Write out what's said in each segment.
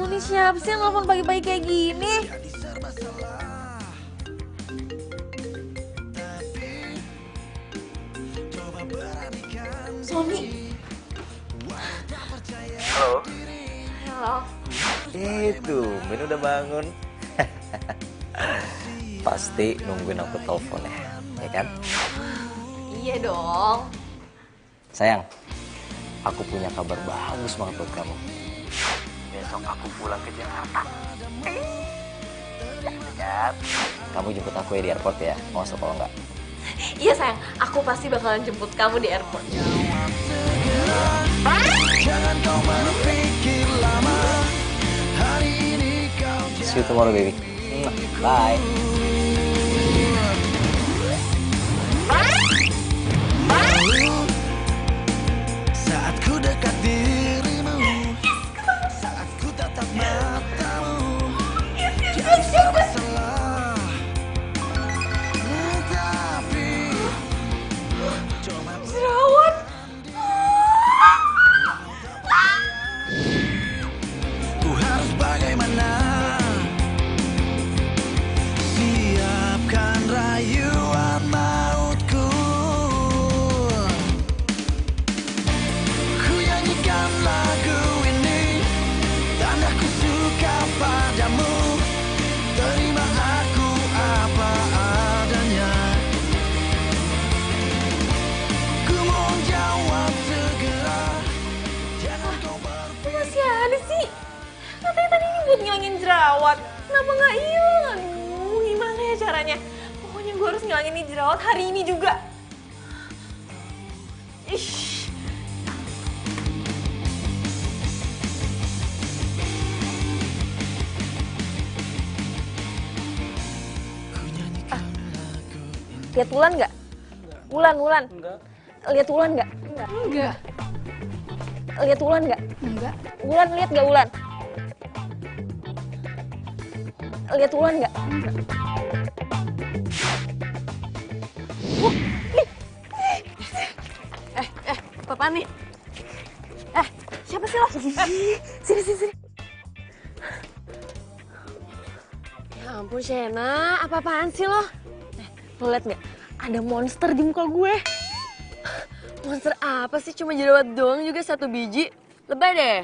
Ini siapa sih yang nelfon pagi-pagi kayak gini? Sony. Halo. Halo. Itu, Ben udah bangun. Pasti nungguin aku telepon ya kan? Iya dong. Sayang, aku punya kabar bagus banget buat kamu. Besok aku pulang ke Jakarta. Ya, kamu jemput aku ya di airport ya, mau masuk kalau enggak? Iya sayang, aku pasti bakalan jemput kamu di airport. Jangan kau berpikir lama. Hari ini kau See you tomorrow, baby. Bye. saat ku dekat dirimu, saat ku tatap matamu, jadi serba salah. Tapi coba Jerawat. ku harus bagaimana? Siapkan rayuan mautku. Ku nyanyikan lagu ini, tandaku suka padamu. Terima aku apa adanya. Ku mohon jawab segera. Jangan kau berpikir. Masih ada sih. Katanya tadi ini buat ngilangin jerawat. Kenapa nggak hilang? Aduh, gimana ya caranya? Pokoknya gue harus ngilangin nih jerawat hari ini juga. Ish. Lihat Wulan nggak? Wulan. Enggak. Lihat Wulan nggak? Enggak. Lihat Wulan nggak? Enggak. Wulan lihat nggak Wulan? Lihat Wulan nggak? Apa nih? Siapa sih lo? Sini. Ya ampun Shena, apa-apaan sih lo? Lo liat nggak? Ada monster di muka gue. Monster apa sih? Cuma jerawat doang juga 1 biji. Lebay deh.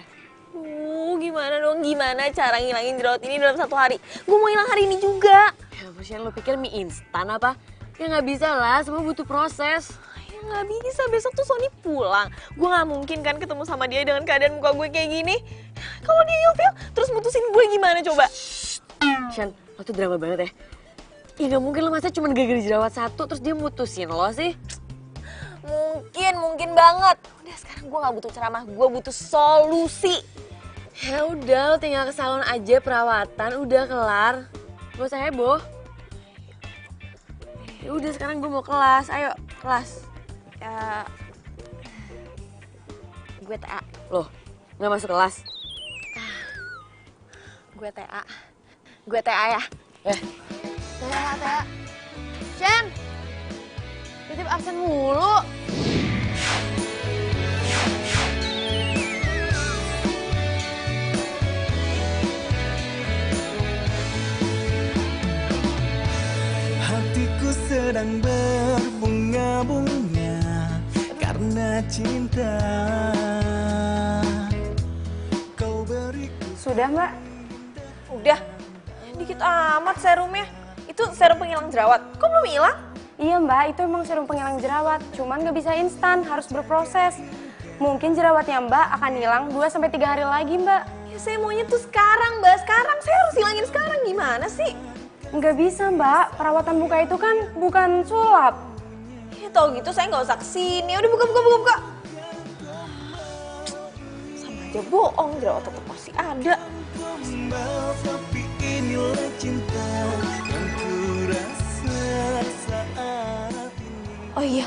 Gimana dong? Gimana cara ngilangin jerawat ini dalam 1 hari? Gue mau hilang hari ini juga. Ya ampun Shena, lo pikir mie instan apa? Ya nggak bisa lah, semua butuh proses. Ya nggak bisa, besok tuh Sony pulang. Gue nggak mungkin kan ketemu sama dia dengan keadaan muka gue kayak gini. Kalau dia ilfil, terus mutusin gue gimana coba? Shen, lo tuh drama banget ya. Ya nggak mungkin lo masa cuma gara-gara jerawat 1 terus dia mutusin lo sih. Mungkin banget. Udah sekarang gue nggak butuh ceramah, gue butuh solusi. Ya udah, lo tinggal ke salon aja perawatan, udah kelar. Gak usah heboh. Ya udah sekarang gue mau kelas, ayo kelas. Ya, gue TA. Loh, nggak masuk kelas? Gue TA ya. TA. Shen, titip absen mulu. Hatiku sedang berbunga-bunga karena cinta. Kau beriku. Sudah, Mbak? Udah, dikit amat serumnya. Itu serum penghilang jerawat. Kok belum hilang? Iya, Mbak, itu emang serum penghilang jerawat. Cuman nggak bisa instan, harus berproses. Mungkin jerawatnya Mbak akan hilang 2-3 hari lagi, Mbak. Ya saya maunya tuh sekarang, Mbak. Sekarang, saya harus hilangin sekarang. Gimana sih? Nggak bisa, Mbak. Perawatan muka itu kan bukan sulap. Ya tau gitu saya nggak usah kesini. Udah buka. Sama aja bohong, jerawat tetap masih ada. Tapi inilah cinta yang ku rasa saat ini. Oh iya,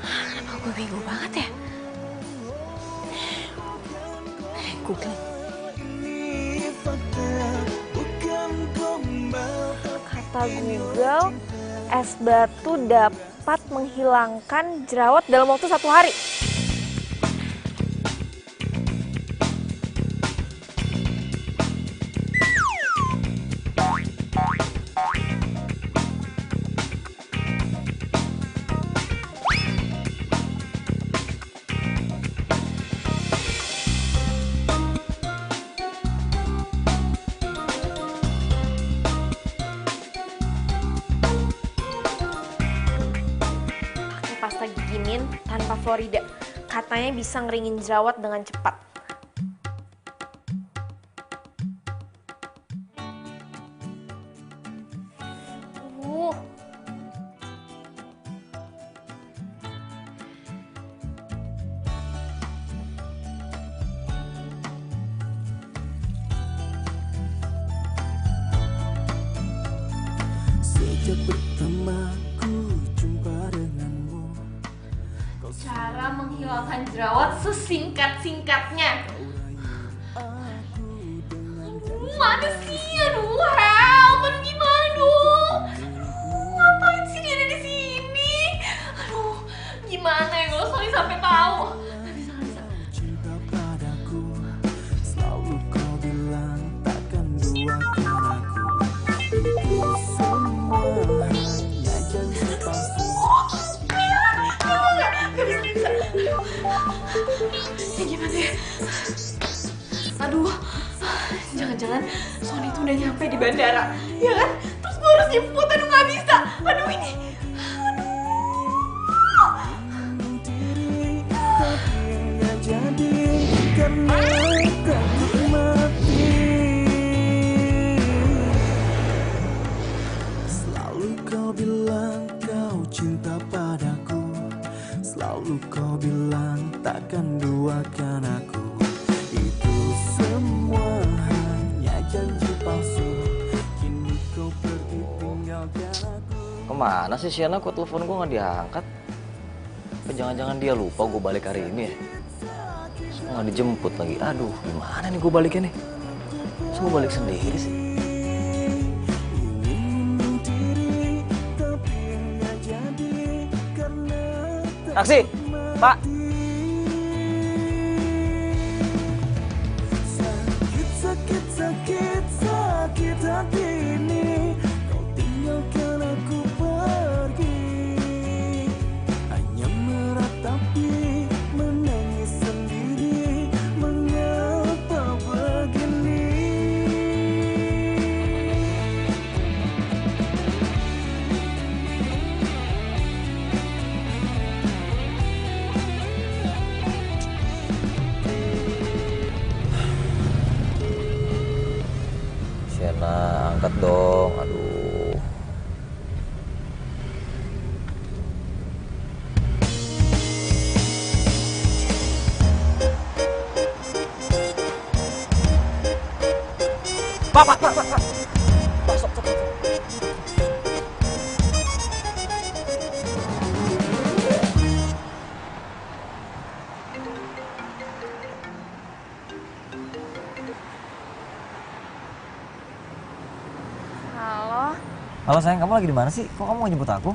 kenapa gue bego banget ya? Googling. Ini fakta, bukan gombal. Kata Google, es batu dapat menghilangkan jerawat dalam waktu 1 hari. Florida. Katanya bisa ngeringin jerawat dengan cepat. Sejak pertama ku jumpa denganmu, Cara menghilangkan jerawat sesingkat-singkatnya. Mana sih? Aduh, help! Aduh, gimana dong? Ngapain sih dia ada di sini? Aduh, gimana ya kalau Sony sampai tahu? Nggak bisa, nggak bisa. cinta padaku. Selalu kau bilang takkan duakan aku. Itu semua hanya janji palsu. Nggak bisa. Ya gimana ya? Aduh, jangan-jangan Sony tuh udah nyampe di bandara, ya kan? Terus gue harus jemput, aduh nggak bisa. Aduh ini, Diri tapi nggak jadi karena takut mati. Selalu kau bilang kau cinta padaku. Selalu kau bilang takkan duakan aku. Itu semua hanya janji palsu. Kini kau pergi tinggalkan aku. Kemana sih Sienna? Kok telepon gue nggak diangkat? Apa jangan-jangan dia lupa gue balik hari ini ya? Terus nggak dijemput lagi. Aduh, gimana nih gue baliknya nih? Terus gue balik sendiri sih. Ingin diri tapi nggak jadi karena Taksi, Pak. sakit, sakit, sakit, sakit hati ini. Kau tinggalkan aku pergi, hanya meratapi, menangis sendiri. Mengapa begini? Sienna, angkat dong. Aduh. Pak. Pak, stop. halo. Halo sayang, kamu lagi di mana sih? Kok kamu mau jemput aku?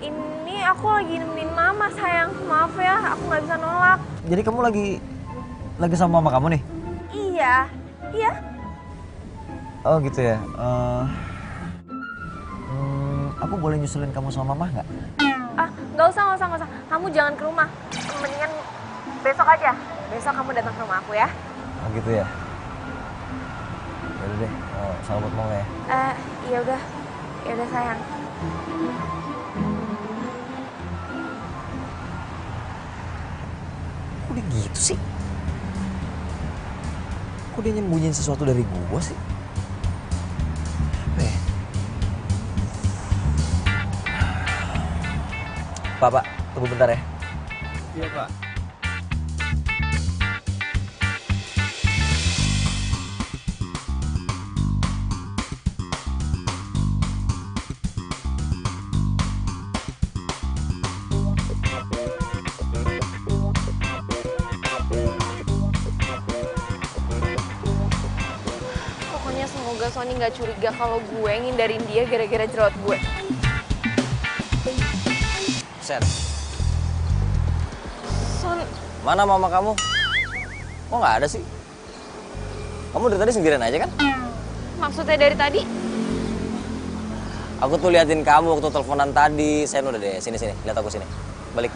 Ini aku lagi nemenin mama sayang. Maaf ya, aku nggak bisa nolak. Jadi kamu lagi sama mama kamu nih? Iya. Oh gitu ya. Aku boleh nyusulin kamu sama mama nggak? Ah, nggak usah. Kamu jangan ke rumah. Mendingan besok aja. Besok kamu datang ke rumah aku ya. Oh gitu ya. Yaudah deh, selamat mau ya. Ya udah sayang. Kok dia gitu sih? Kok dia nyembunyiin sesuatu dari gua sih? Apa ya? Pak, tunggu bentar ya. Iya Pak. Pokoknya semoga Sony nggak curiga kalau gue ngindarin dia gara-gara jerawat gue. Sen, Son, mana mama kamu? Kok nggak ada sih? Kamu dari tadi sendirian aja kan? maksudnya dari tadi? Aku tuh liatin kamu waktu teleponan tadi. Sen udah deh, sini, lihat aku sini. Balik.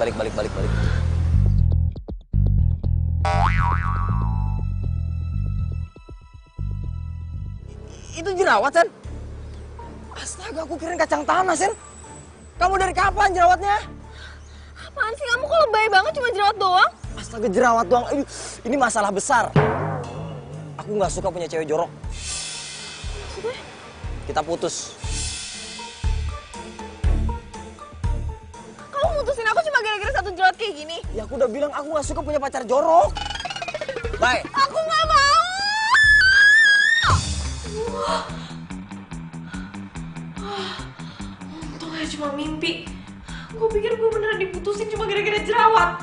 Itu jerawat, Sen. Astaga, aku kirain kacang tanah, Sen. Kamu dari kapan jerawatnya? Apaan sih kamu kok lebay banget cuma jerawat doang? Astaga, jerawat doang. Ini masalah besar. Aku nggak suka punya cewek jorok. Kita putus. Kamu mutusin aku cuma gara-gara satu jerawat kayak gini? Ya aku udah bilang aku nggak suka punya pacar jorok. Bye. Aku nggak mau! Untung aja cuma mimpi. Gue pikir gue beneran diputusin cuma gara-gara jerawat.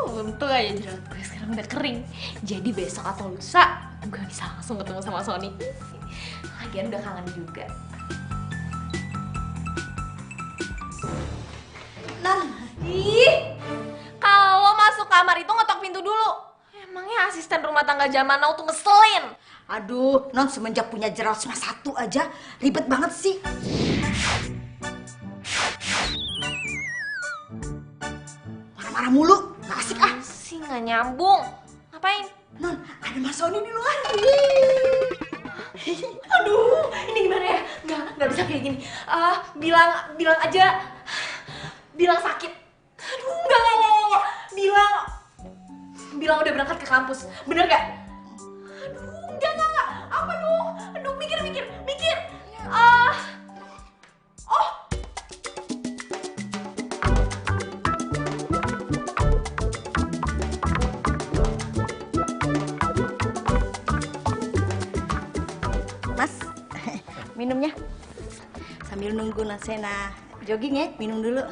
Untung aja jerawat gue sekarang udah kering. Jadi besok atau lusa gue bisa langsung ketemu sama Sony. Lagian udah kangen juga. Ih, kalau masuk kamar itu ngetok pintu dulu. Emangnya asisten rumah tangga zaman now tuh ngeselin. Aduh, non semenjak punya jerawat cuma satu aja, ribet banget sih. Marah-marah mulu, nggak asik ah. Sih nggak nyambung. Ngapain? Non, ada Mas Sony di luar. Aduh, ini gimana ya? Nggak bisa kayak gini. Bilang aja, bilang sakit. Aduh, nggak. Bilang udah berangkat ke kampus. Bener gak? Aduh, enggak. Apa dong? Aduh, mikir. Oh. Mas, minumnya. Sambil nunggu Nasena jogging ya, minum dulu.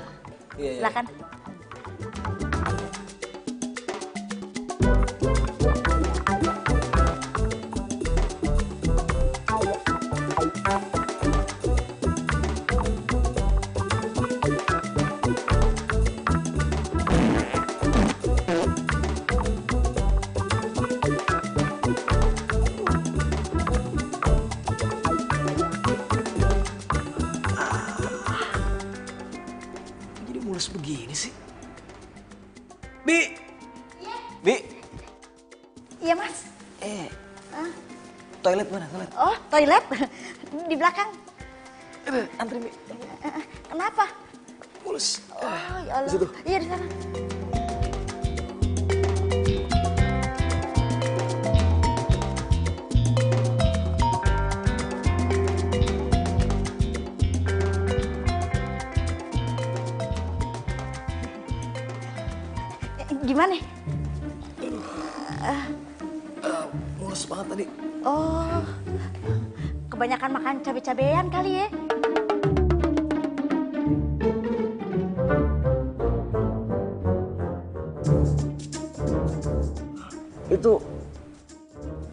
Iya. Silakan. Jadi mulus begini sih. Bi. Bi. Iya mas. Toilet mana? Toilet. Oh, toilet di belakang. Antri Bi. Kenapa? Mulus. Oh, ya Allah. Di situ. Iya di sana. Gimana? Mulus banget tadi. Oh, kebanyakan makan cabai-cabean kali ya? Itu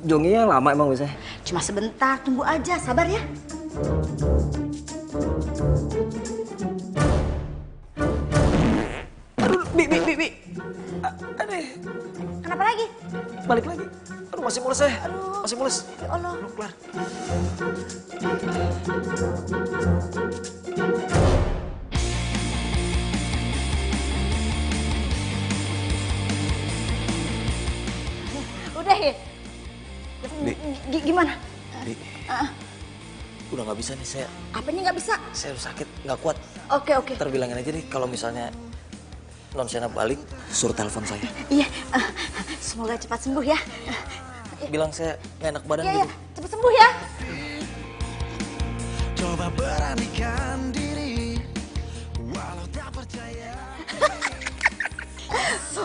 jonginya lama emang biasanya? Cuma sebentar, tunggu aja, sabar ya. Aduh, Bi. Aduh, Kenapa lagi? balik lagi. Aduh, masih mulus ya? Masih mulus. Ya Allah. Belum kelar. Udah ya? Bi. Gimana? Bi. Udah nggak bisa nih, Apanya nggak bisa? saya harus sakit, nggak kuat. Oke. Ntar bilangin aja nih kalau misalnya non Sena balik, suruh telepon saya. Iya, semoga cepat sembuh ya. Bilang saya nggak enak badan Iya, gitu. cepat sembuh ya. Coba beranikan diri walau tak percaya.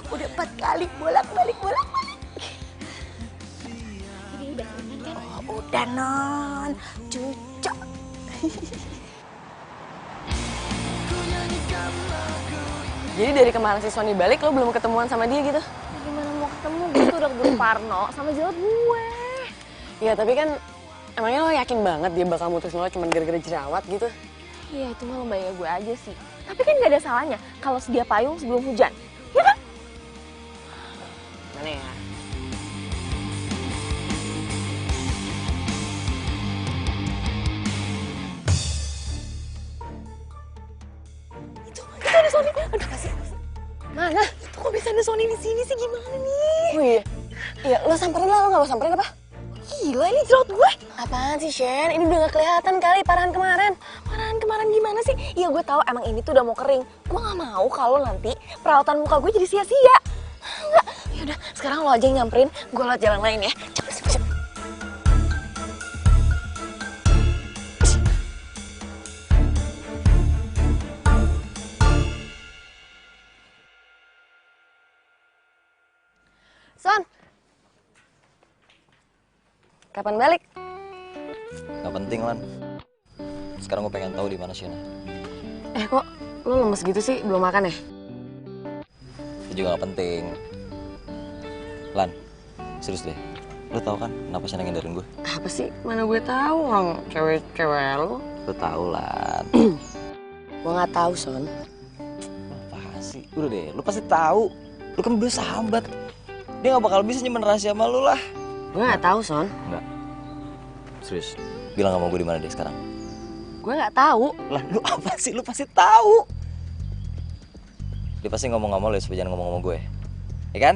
Udah 4 kali bolak-balik. Oh, udah non, cucok. Jadi dari kemarin si Sony balik, lo belum ketemuan sama dia gitu? Gimana mau ketemu? Gue tuh udah keburu Parno sama jerawat gue. Iya, tapi kan emangnya lo yakin banget dia bakal mutusin lo cuma gara-gara jerawat gitu? Iya, itu mah lembaga gue aja sih. Tapi kan gak ada salahnya kalau sedia payung sebelum hujan. Ya kan? Mana ya? Itu ada Sony. Aduh, kasih. Mana? Itu kok bisa ada Sony di sini sih? Gimana nih? Oh iya. Iya, lo samperin lah, lo gak mau samperin apa? Gila ini jerawat gue. Apaan sih Shen? Ini udah gak kelihatan kali parahan kemarin. Parahan kemarin gimana sih? Iya gue tahu emang ini tuh udah mau kering. Gue gak mau kalau nanti perawatan muka gue jadi sia-sia. Enggak. Yaudah sekarang lo aja yang nyamperin. Gue lewat jalan lain ya. Cepet, cepet, cepet. Son. Kapan balik? Gak penting, Lan. Sekarang gue pengen tahu di mana Sienna. Kok lo lemes gitu sih? Belum makan ya? Itu juga gak penting. Lan, serius deh. Lo tau kan kenapa Sienna ngindarin gue? Apa sih? Mana gue tahu orang cewek-cewek lo. Lo tau, Lan. Gue nggak tahu, Son. Apa sih? Udah deh, lo pasti tahu. Lo kan berdua sahabat. Dia gak bakal bisa nyimpen rahasia sama lo lah. Gue nggak tahu, Son. Enggak. Serius. Bilang sama gue di mana deh sekarang. Gue nggak tahu. Lah, lu apa sih? Lu pasti tahu. Dia pasti ngomong sama lo ya, supaya jangan ngomong sama gue. Ya kan?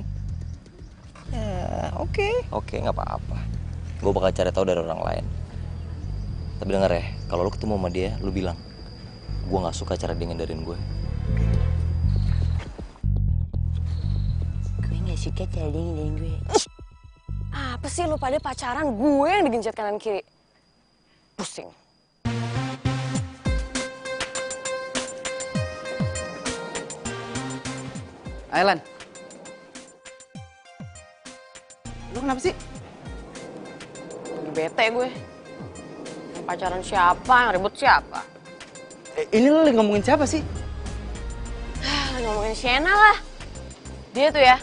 Ya, oke. Oke, nggak apa-apa. Gue bakal cari tahu dari orang lain. Tapi denger ya, kalau lu ketemu sama dia, lu bilang, gue nggak suka cara dia ngindarin gue. Gue nggak suka cara dia ngindarin gue. Apa sih lu pada pacaran? Gue yang digencet kanan kiri. Pusing. Ailan. Lu kenapa sih? Lagi bete gue. Yang pacaran siapa? Yang ribut siapa? Ini lu lagi ngomongin siapa sih? Lagi ngomongin Sienna lah. Dia tuh ya.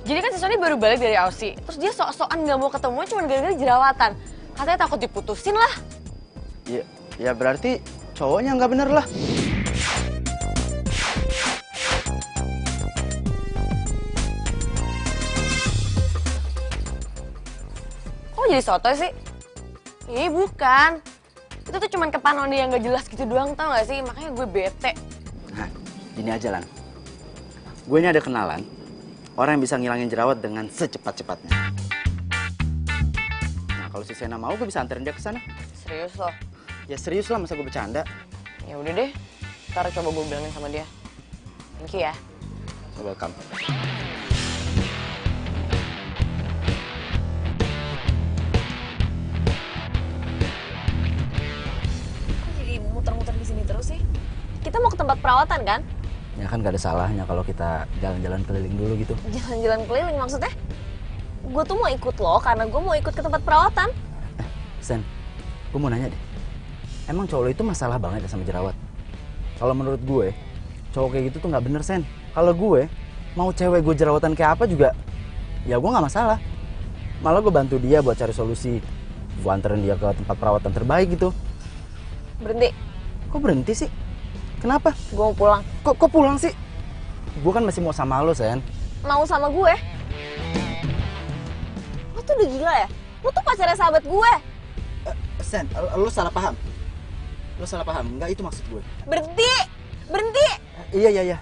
Jadi kan si Sony baru balik dari Aussie. Terus dia sok-sokan gak mau ketemu cuma gara-gara jerawatan. Katanya takut diputusin lah. Ya berarti cowoknya nggak bener lah. Kok jadi sotoy sih? Ih bukan. Itu tuh cuman kepanon dia yang gak jelas gitu doang, tau gak sih? Makanya gue bete. Nah, gini aja Lan. Gue ini ada kenalan. Orang yang bisa ngilangin jerawat dengan secepat-cepatnya. Nah, kalau si Sena mau, gue bisa anterin dia ke sana. Serius loh? Ya serius lah, masa gue bercanda. Ya udah deh. Ntar coba gue bilangin sama dia. Thank you ya. Welcome. Kok jadi muter-muter di sini terus sih? Kita mau ke tempat perawatan kan? Ya kan gak ada salahnya kalau kita jalan-jalan keliling dulu gitu. Jalan-jalan keliling maksudnya? Gue tuh mau ikut lo karena gue mau ikut ke tempat perawatan. Sen, gue mau nanya deh. Emang cowok lo itu masalah banget ya sama jerawat? Kalau menurut gue, cowok kayak gitu tuh nggak bener, Sen. Kalau gue, mau cewek gue jerawatan kayak apa juga, ya gue nggak masalah. Malah gue bantu dia buat cari solusi. Gue anterin dia ke tempat perawatan terbaik gitu. Berhenti. Kok berhenti sih? Kenapa? Gue mau pulang. Kok pulang sih? Gue kan masih mau sama lo, Sen. Mau sama gue? Lo tuh udah gila ya? Lo tuh pacarnya sahabat gue. Sen, lo salah paham. Lo salah paham, nggak itu maksud gue. Berhenti! Berhenti! Iya.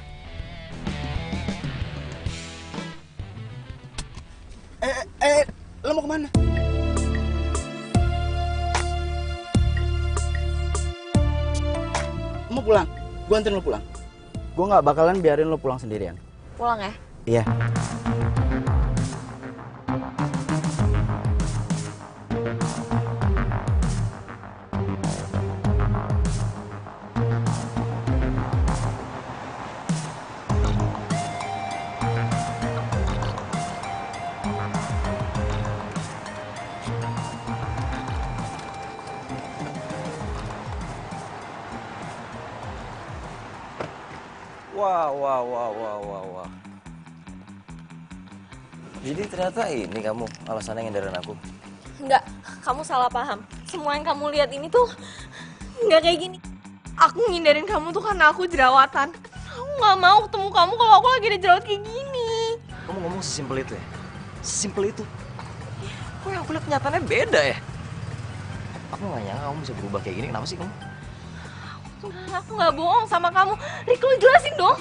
Lo mau kemana? Mau pulang? Gue anterin lo pulang. Gue nggak bakalan biarin lo pulang sendirian. Pulang ya? Iya. Wah. Jadi ternyata ini kamu alasannya ngindarin aku. Enggak, kamu salah paham. Semua yang kamu lihat ini tuh nggak kayak gini. Aku ngindarin kamu tuh karena aku jerawatan. Aku nggak mau ketemu kamu kalau aku lagi ada jerawat kayak gini. Kamu ngomong sesimpel itu ya? Sesimpel itu? Kok yang aku lihat kenyataannya beda ya? Aku nggak nyangka kamu bisa berubah kayak gini. Kenapa sih kamu? Aku nggak bohong sama kamu. Rick, lu jelasin dong.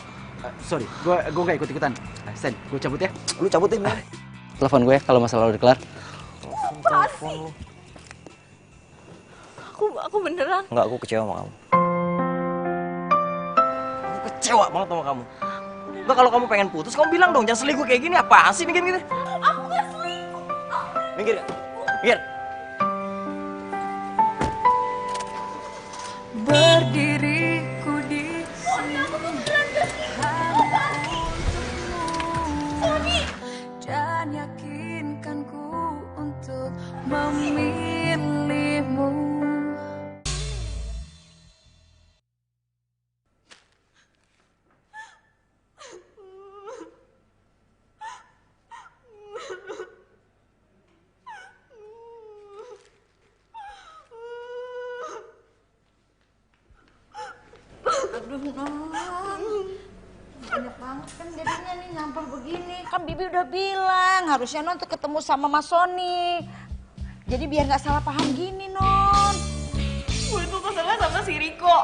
Sorry, gue gak ikut-ikutan. Sen, gue cabut ya. Lu cabutin, men. Telepon gue kalau masalah lo udah kelar. telepon lu. Aku beneran. Enggak, aku kecewa sama kamu. Aku kecewa banget sama kamu. Udah kalau kamu pengen putus, kamu bilang dong, jangan selingkuh kayak gini. Apaan sih mikir gitu? Aku gak selingkuh. Minggir gak? Minggir. Berdiriku di sini dan yakinkanku untuk memilihmu. Aduh, non. Banyak banget kan jadinya nih nyampah begini. Kan Bibi udah bilang harusnya non tuh ketemu sama Mas Sony. Jadi biar nggak salah paham gini, non. Gue tuh kesel sama si Riko.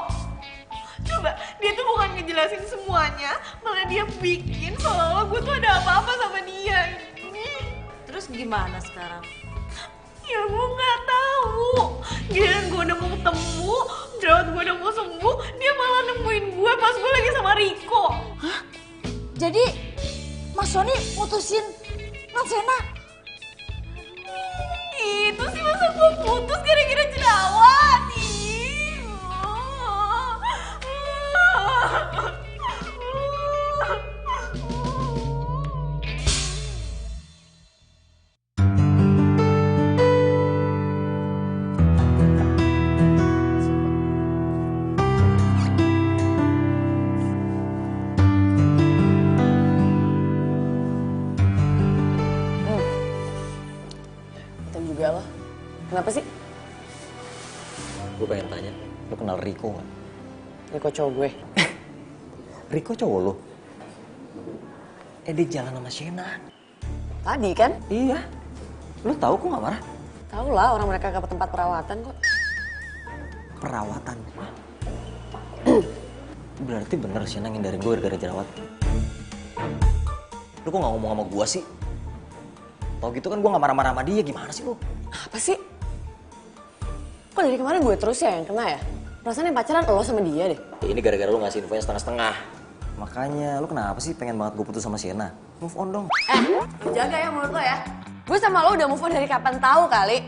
Coba, dia tuh bukan ngejelasin semuanya, malah dia bikin seolah-olah gue tuh ada apa-apa sama dia. Terus gimana sekarang? Ya gue nggak tahu. Giliran gue udah mau ketemu, jerawat gue udah mau sembuh, dia malah nemuin gue pas gue lagi sama Riko. Hah? Jadi Mas Sony mutusin Non Sena? Itu sih masa gue putus gara-gara jerawat. Itu juga lo. Kenapa sih? Gue pengen tanya, lu kenal Riko gak? Riko cowok gue. Riko cowok lu? Dia jalan sama Shena. Tadi kan? Iya. Lu tahu kok gak marah? Tahu lah orang mereka ke tempat perawatan kok. Perawatan. Berarti bener Shena ngindarin gue gara-gara jerawat. Lu kok gak ngomong sama gue sih? Tau gitu kan gue gak marah-marah sama dia, gimana sih lu? Apa sih? Kok dari kemarin gue terus ya yang kena ya? Perasaan yang pacaran lo sama dia deh. Ya, ini gara-gara lu ngasih infonya setengah-setengah. Makanya, lu kenapa sih pengen banget gue putus sama Shena? Move on dong. Jaga ya mulut lo ya. Gue sama lo udah move on dari kapan tahu kali.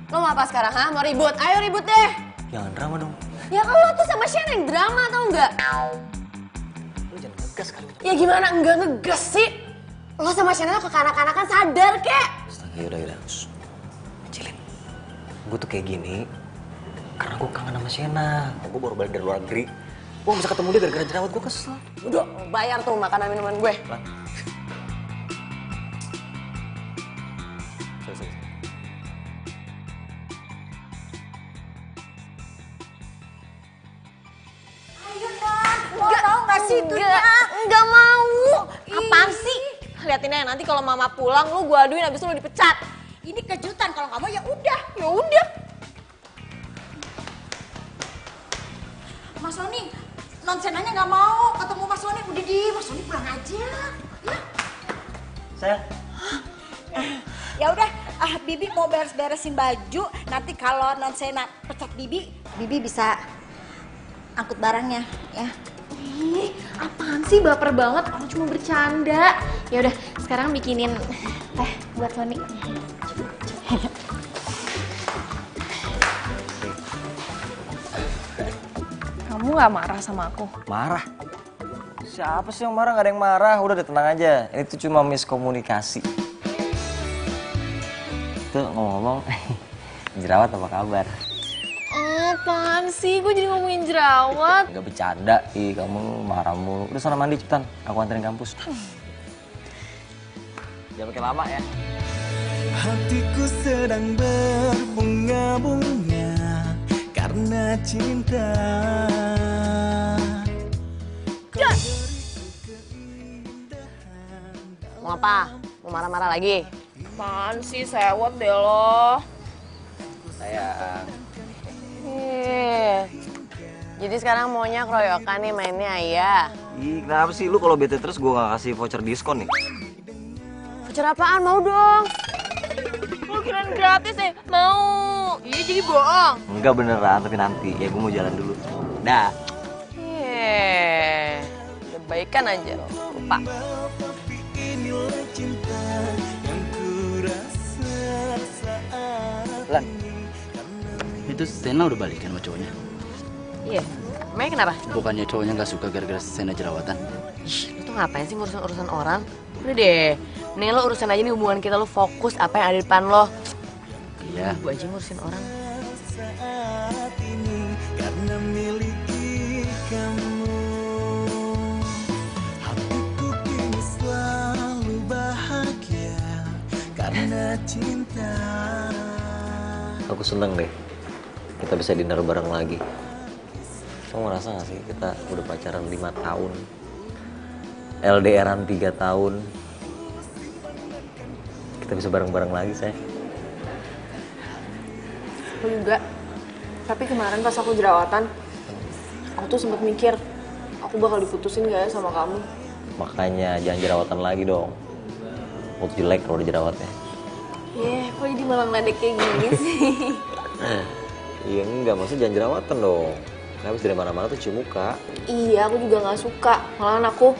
Lo mau apa sekarang, ha? Mau ribut? Ayo ribut deh. Jangan drama dong. Ya kan lo tuh sama Shena yang drama tau nggak? Lu jangan ngegas kali. Ya gimana enggak ngegas sih? Lo sama Shena tuh kekanak-kanakan sadar kek. Astaga, yaudah. Shh. Kecilin. Gue tuh kayak gini karena gue kangen sama Shena. Gue baru balik dari luar negeri. Gue gak bisa ketemu dia gara-gara jerawat, gue kesel. Udah, bayar tuh makanan minuman gue. Lah. Sorry. Ayo non, mau tahu nggak sih itunya? Enggak mau. Apaan sih? Liatin aja nanti kalau mama pulang lu gua aduin abis itu lu dipecat. Ini kejutan, kalau nggak mau ya udah. Ya udah. Mas Sony, Non Senanya nggak mau ketemu Mas Sony. Udah di, Mas Sony pulang aja. Ya. Sayang. Ya udah, Bibi mau beres-beresin baju. Nanti kalau Non Sena pecat Bibi, Bibi bisa angkut barangnya, ya. Ih, apaan sih baper banget? Orang cuma bercanda. Ya udah, sekarang bikinin teh buat Sony. Kamu gak marah sama aku? Marah? Siapa sih yang marah? Gak ada yang marah. Udah deh, tenang aja. Ini tuh cuma miskomunikasi. Tuh ngomong-ngomong, jerawat apa kabar? Apaan sih? Gue jadi ngomongin jerawat. Gak bercanda, kamu marah mulu. Udah sana mandi cepetan, aku anterin kampus. Jangan pakai lama ya. Hatiku sedang berbunga-bunga karena cinta. Mau apa? Mau marah-marah lagi? Apaan sih? Sewot deh lo. Sayang. Jadi sekarang maunya keroyokan nih mainnya ya. Kenapa sih lu kalau bete terus gue gak kasih voucher diskon nih? Voucher apaan? Mau dong. Lu kirain gratis deh? Mau? Iya jadi bohong. Enggak beneran, tapi nanti. Ya gue mau jalan dulu. Dah. Udah baikan aja, lupa. Tapi inilah cinta yang kurasa saat Lan, itu Sena udah balikan sama cowoknya. Iya, emangnya kenapa? Bukannya cowoknya nggak suka gara-gara Sena jerawatan? Ih, lu tuh ngapain sih ngurusin orang? Udah deh, mending lo urusan aja nih hubungan kita, lo fokus apa yang ada di depan lo. Iya. Gue aja ngurusin orang. saat ini karena miliki kamu. Hatiku kini selalu bahagia karena cinta. Aku seneng deh. Kita bisa dinner bareng lagi. Kamu ngerasa gak sih kita udah pacaran 5 tahun? LDRan 3 tahun. Kita bisa bareng-bareng lagi, say. Aku juga. Tapi kemarin pas aku jerawatan, aku tuh sempet mikir, aku bakal diputusin gak ya sama kamu? Makanya jangan jerawatan lagi dong. Aku tuh jelek kalau udah jerawatnya. Kok jadi malah ngeledek kayak gini sih? Iya enggak, maksudnya jangan jerawatan dong. Habis dari mana-mana tuh cium muka. Iya, aku juga gak suka. Malahan aku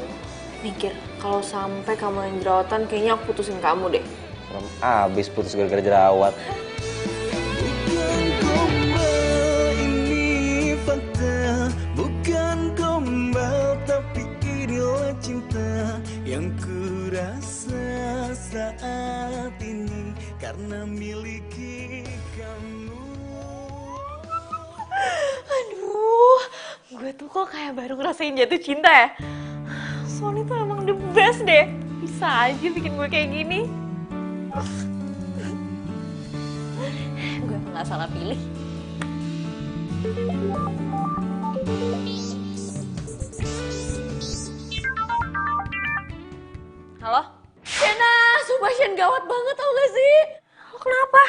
mikir, kalau sampai kamu yang jerawatan, kayaknya aku putusin kamu deh. Serem abis putus gara-gara jerawat. Bukan gombal, ini fakta. Bukan gombal, tapi inilah cinta yang kurasa saat ini karena miliki kamu. Aduh, gue tuh kok kayak baru ngerasain jatuh cinta ya? Sony tuh emang the best deh. Bisa aja bikin gue kayak gini. Gue emang gak salah pilih. Halo? Shena, sumpah Shen gawat banget tau gak sih? Lo kenapa?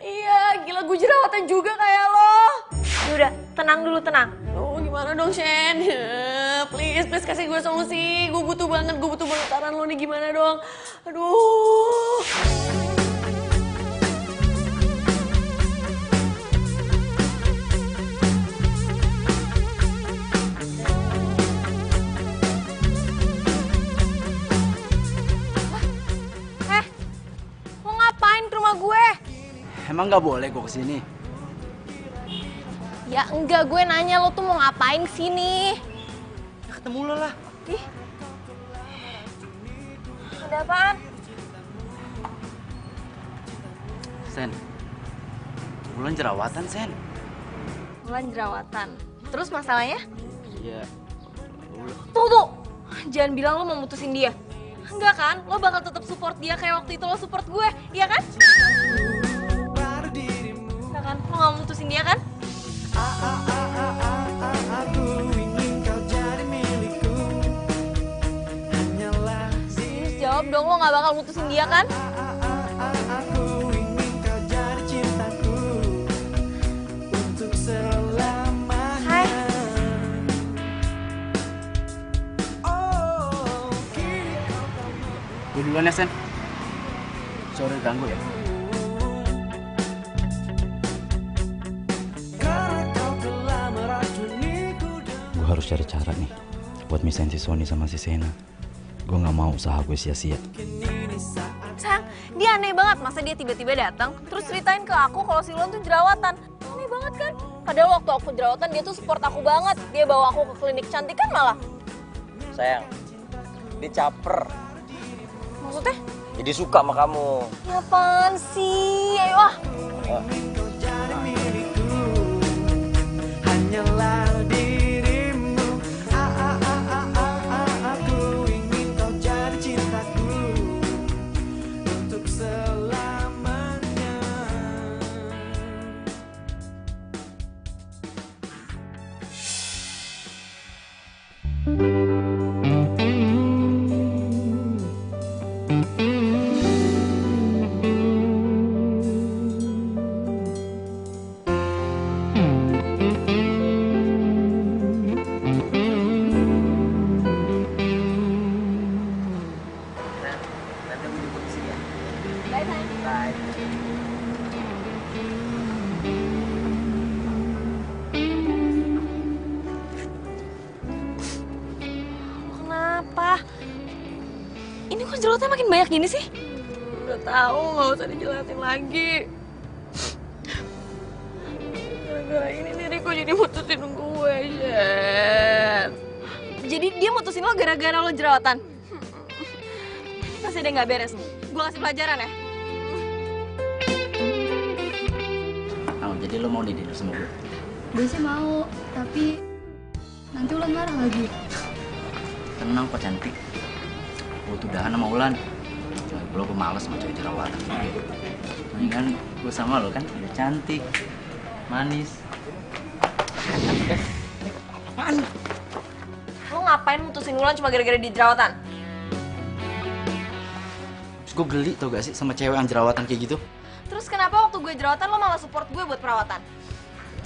Iya, gila gue jerawatan juga kayak lo. Yaudah, tenang dulu, tenang. Aduh, gimana dong Shen? Please kasih gue solusi. Gue butuh banget saran lo nih, gimana dong? Aduh. Lo ngapain ke rumah gue? Emang nggak boleh gue kesini? Ya enggak, gue nanya lo tuh mau ngapain sini? Ya ketemu lo lah. Ih. Ada apaan? Sen, bulan jerawatan, Sen. Bulan jerawatan. Terus masalahnya? Iya. Tuh. Jangan bilang lo mau mutusin dia. Enggak kan? Lo bakal tetap support dia kayak waktu itu lo support gue, iya kan? Enggak kan? Lo gak mau mutusin dia kan? Aku ingin kau jadi milikku. Hanyalah Terus jawab dong, lo gak bakal mutusin dia kan? aku ingin kau jadi cintaku untuk selamanya. Hai. Oh, kini Gue duluan ya, Sen. Sorry ganggu ya. karena kau telah meracuniku dan Gue harus cari cara nih buat misahin si Sony sama si Sena. Gue nggak mau usaha gue sia-sia. Sayang, dia aneh banget. Masa dia tiba-tiba datang terus ceritain ke aku kalau si Lon tuh jerawatan. Aneh banget kan? Padahal waktu aku jerawatan dia tuh support aku banget. Dia bawa aku ke klinik cantikan malah. Sayang, dia caper. Maksudnya? Jadi suka sama kamu. Ya apaan sih? Ayo ah. kau jadi milikku. Hanyalah dirimu. Aku ingin kau jadi cintaku untuk selamanya. jerawatnya makin banyak gini sih? Udah tahu, nggak usah dijelasin lagi. Gara-gara ini diriku jadi mutusin gue, Shen. Jadi dia mutusin lo gara-gara lo jerawatan? Pasti ada yang nggak beres nih. Gue kasih pelajaran ya. Oh, jadi lo mau didiner sama gue? Gue sih mau, tapi nanti Ulan marah lagi. Tenang kok cantik. Gue tuh udahan sama Ulan. Lagi pula gue males sama cewek jerawatan. Mendingan gue sama lo kan udah cantik, manis. Apaan? Lo ngapain mutusin Ulan cuma gara-gara dia jerawatan? Terus gue geli tau gak sih sama cewek yang jerawatan kayak gitu? Terus kenapa waktu gue jerawatan lo malah support gue buat perawatan?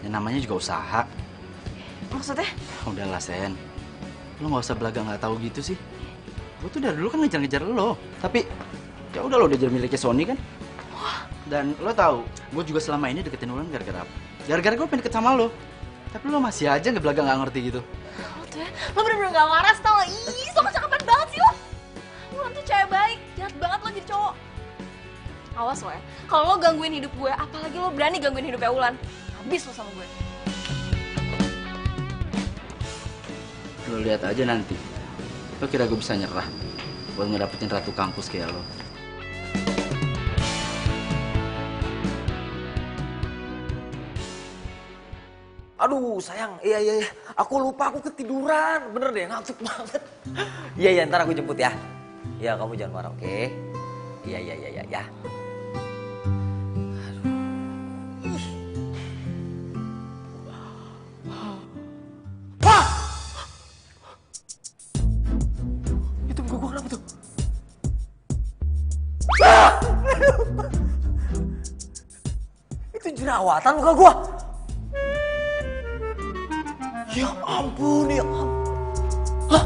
Ya namanya juga usaha. Maksudnya? Udahlah Sen, lo nggak usah belaga nggak tahu gitu sih. Gue tuh dari dulu kan ngejar-ngejar lo, tapi ya udah lo udah jadi miliknya Sony kan. Dan lo tahu, gue juga selama ini deketin Ulan gara-gara apa? Gara-gara gue pengen deket sama lo, tapi lo masih aja ngebelaga nggak ngerti gitu. Lo tuh ya, lo bener-bener gak waras tau gak? Ih, so kecakapan banget sih lo. Ulan tuh cewek baik, jahat banget lo jadi cowok. Awas lo ya, kalau lo gangguin hidup gue, apalagi lo berani gangguin hidupnya Ulan, habis lo sama gue. Lo lihat aja nanti, lo kira gue bisa nyerah buat ngedapetin ratu kampus kayak lo? Aduh sayang, iya. Aku lupa, aku ketiduran. Bener deh, ngantuk banget. Iya, ntar aku jemput ya. Iya, kamu jangan marah, oke? Iya, ya. Wah! Itu muka gua kenapa tuh? Ah! Itu jerawatan muka gua. Ya ampun, ya ampun. Hah?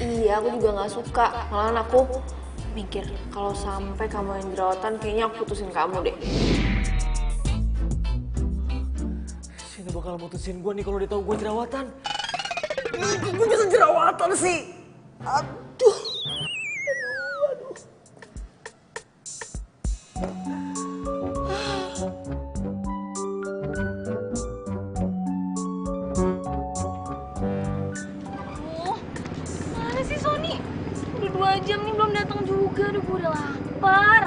Iya, aku juga gak suka. Malahan aku mikir, kalau sampai kamu yang jerawatan, kayaknya aku putusin kamu deh. Sini bakal mutusin gue nih kalau dia tahu gue jerawatan. Ih, kok gue bisa jerawatan sih? Aduh. Mana sih Sony? Udah 2 jam nih belum datang juga, gue udah lapar.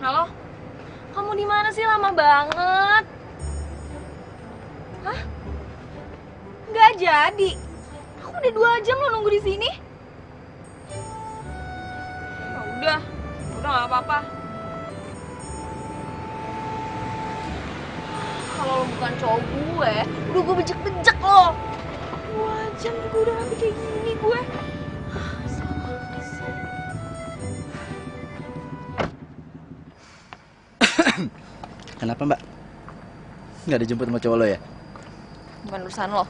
Halo? Kamu di mana sih? Lama banget. Hah? Nggak jadi. Aku udah 2 jam lo nunggu di sini. Ya udah nggak apa-apa. Kalau lo bukan cowok gue, udah gue bejek-bejek lo. 2 jam juga udah nanti kayak gini gue. Kenapa mbak? Nggak dijemput sama cowok lo ya? Bukan urusan lo.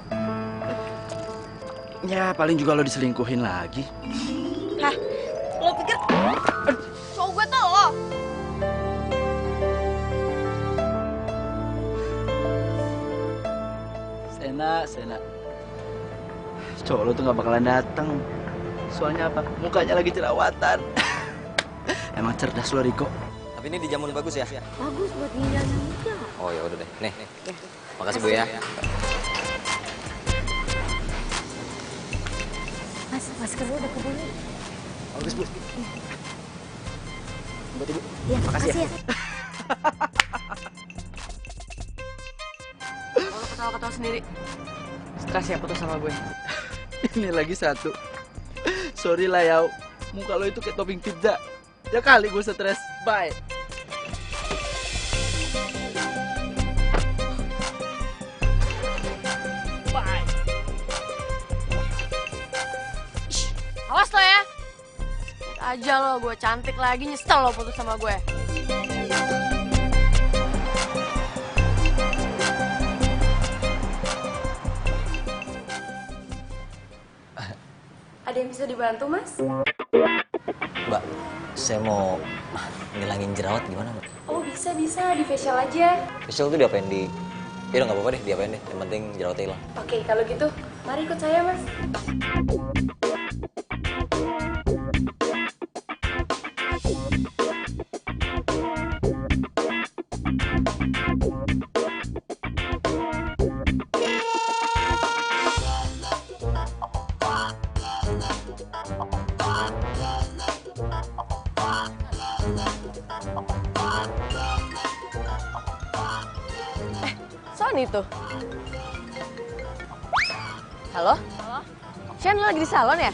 Ya paling juga lo diselingkuhin lagi. Hah? Lo pikir cowok gue tuh lo? Sena. Cowok lo tuh nggak bakalan datang. Soalnya apa? Mukanya lagi jerawatan. Emang cerdas lo, Riko. Tapi ini dijamun bagus ya? Bagus buat ginjal Nika. Oh ya udah deh. Nih. Makasih Bu ya. Mas, maskernya udah kebeli. Bagus Bu. Buat Ibu. Iya, makasih ya. Lo ketawa-ketawa sendiri. Stres ya putus sama gue. Ini lagi satu. Sorry lah Yau. Muka lo itu kayak topping pizza. Ya kali gue stres. Bye. Awas lo ya. Aja lo, gue cantik lagi nyesel lo putus sama gue. Ada yang bisa dibantu, Mas? Mbak, Saya mau ngilangin jerawat gimana, Mbak? Oh bisa, di facial aja. Facial tuh diapain di... Ya udah nggak apa-apa deh, diapain deh. Yang penting jerawatnya hilang. Oke, kalau gitu mari ikut saya mas. Sony tuh. Halo? Shen, lo lagi di salon ya?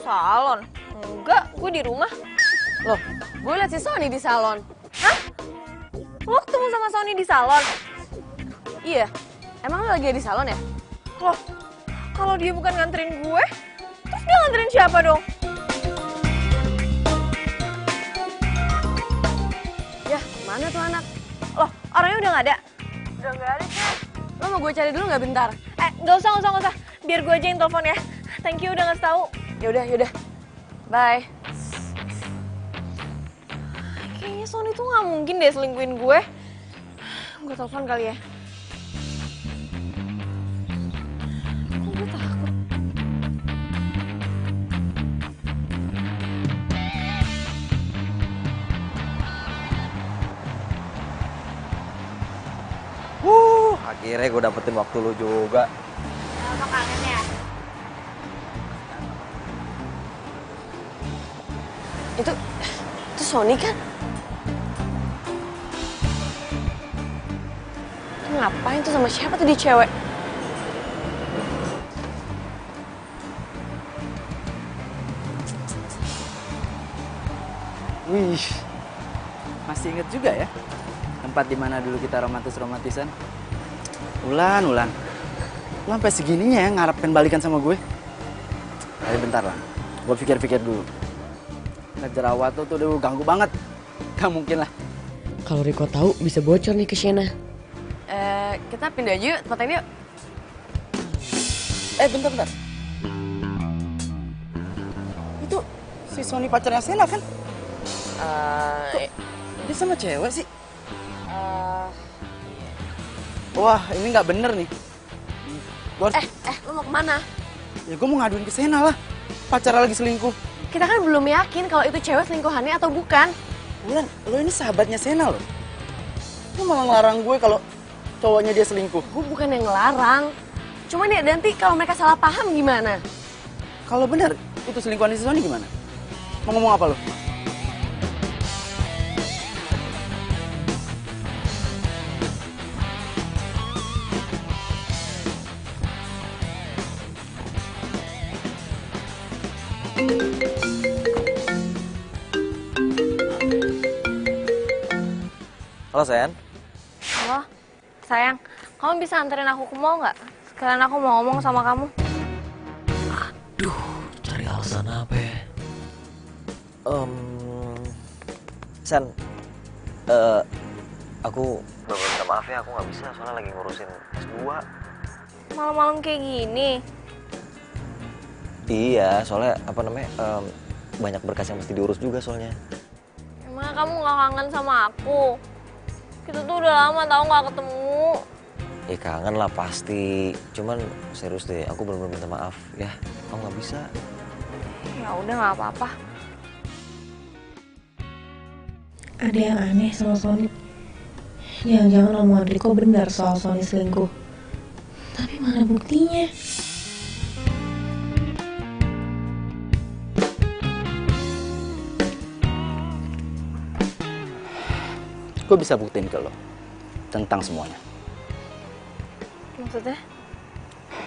Salon? Enggak, gue di rumah. Loh, gue liat si Sony di salon. Hah? Lo ketemu sama Sony di salon? Iya, emang lo lagi di salon ya? Loh, kalau dia bukan nganterin gue, terus dia nganterin siapa dong? Ya, mana tuh anak? Loh, orangnya udah nggak ada? Udah nggak ada, Shen. Lo mau gue cari dulu nggak bentar? Nggak usah. Biar gue aja yang telepon ya. Thank you udah ngasih tahu. Yaudah. Bye. Kayaknya Sony tuh nggak mungkin deh selingkuhin gue. Gue telepon kali ya. Kok gue takut? Akhirnya gue dapetin waktu lu juga. Apa kangen ya? Itu Sony kan? Itu ngapain tuh sama siapa tuh di cewek? Wih, masih inget juga ya tempat di mana dulu kita romantisan. Ulan, lu sampai segininya ya ngarepin balikan sama gue. Tapi bentar lah, gue pikir-pikir dulu. Ngeliat jerawat tuh udah ganggu banget. Gak mungkin lah. Kalau Riko tahu bisa bocor nih ke Shena. Kita pindah aja yuk, tempat ini yuk. Bentar. Itu si Sony pacarnya Sena kan? Dia sama cewek sih. Wah, ini nggak bener nih. Gua harus... Lo mau kemana? Ya gue mau ngaduin ke Sena lah. Pacarnya lagi selingkuh. Kita kan belum yakin kalau itu cewek selingkuhannya atau bukan. Bulan, lo ini sahabatnya Sena loh. Lo malah ngelarang gue kalau cowoknya dia selingkuh. Gue bukan yang ngelarang. Cuman ya nanti kalau mereka salah paham gimana? Kalau bener itu selingkuhan si Sony gimana? Mau ngomong apa lo? Halo, Sen. Halo, sayang. Kamu bisa anterin aku ke mall nggak? Sekalian aku mau ngomong sama kamu. Aduh, cari alasan apa ya? Sen, aku minta maaf ya, aku nggak bisa soalnya lagi ngurusin S2. Malam-malam kayak gini. Iya, soalnya apa namanya, banyak berkas yang mesti diurus juga soalnya. Emang kamu nggak kangen sama aku? Kita tuh udah lama tau nggak ketemu. Ya kangen lah pasti, cuman serius deh, aku bener-bener minta maaf ya, aku nggak bisa. Ya udah nggak apa-apa. Ada yang aneh sama Sony. Jangan-jangan omongan Riko benar soal Sony selingkuh. Tapi mana buktinya? Gue bisa buktiin ke lo tentang semuanya. Maksudnya?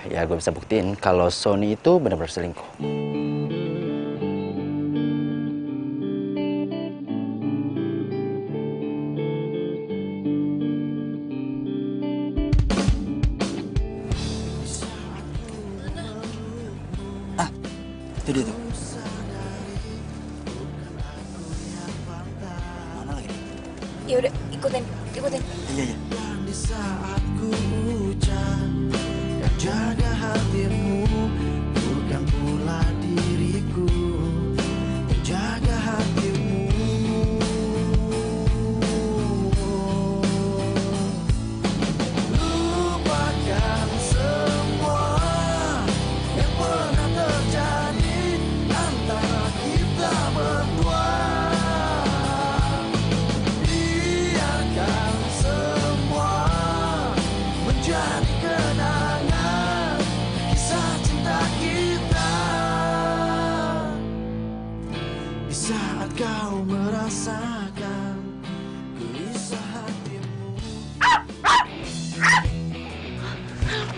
Ya gue bisa buktiin kalau Sony itu benar-benar selingkuh. Itu dia tuh. Mana lagi? Ya udah, ikutin. Iya. Di saat ku hujan dan jaga hatimu, bukan pula diriku yang jaga hatimu. saat kau merasakan gelisah hatimu.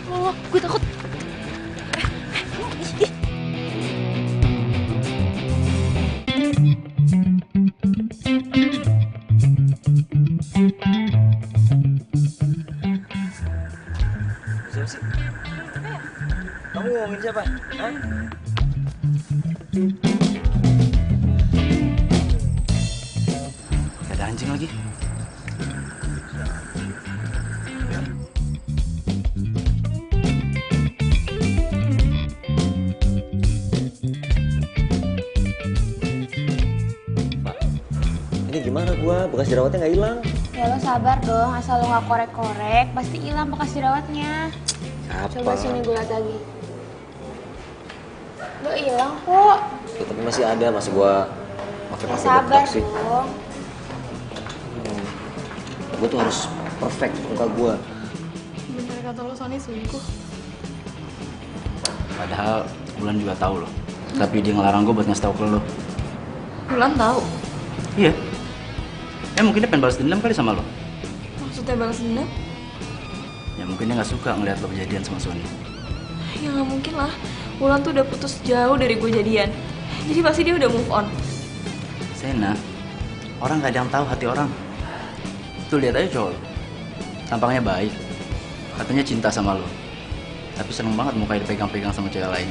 Oh, gue takut. Siapa sih? Kamu ngomongin siapa? Hah? Ada anjing lagi. Ini gimana gua? Bekas jerawatnya nggak hilang. Ya lo sabar dong, asal lo nggak korek-korek, pasti hilang bekas jerawatnya. Apa? Coba sini gue liat lagi. Lo hilang kok. Ya, tapi masih ada, masih gua pakai Ya pakai sabar botox sih. dong. Gua tuh harus perfect muka gua. Bener kata lo Sony selingkuh. Padahal Bulan juga tahu loh. Tapi dia ngelarang gue buat ngasih tahu ke lo. Bulan tahu. Iya. Ya mungkin dia pengen balas dendam kali sama lo. Maksudnya balas dendam? Ya mungkin dia nggak suka ngeliat lo kejadian sama Sony. Ya nggak mungkin lah. Bulan tuh udah putus jauh dari gue jadian. Jadi pasti dia udah move on. Sena, orang gak ada yang tahu hati orang. Tuh lihat aja cowok lo. Tampangnya baik. Katanya cinta sama lo. Tapi seneng banget mukanya dipegang-pegang sama cewek lain.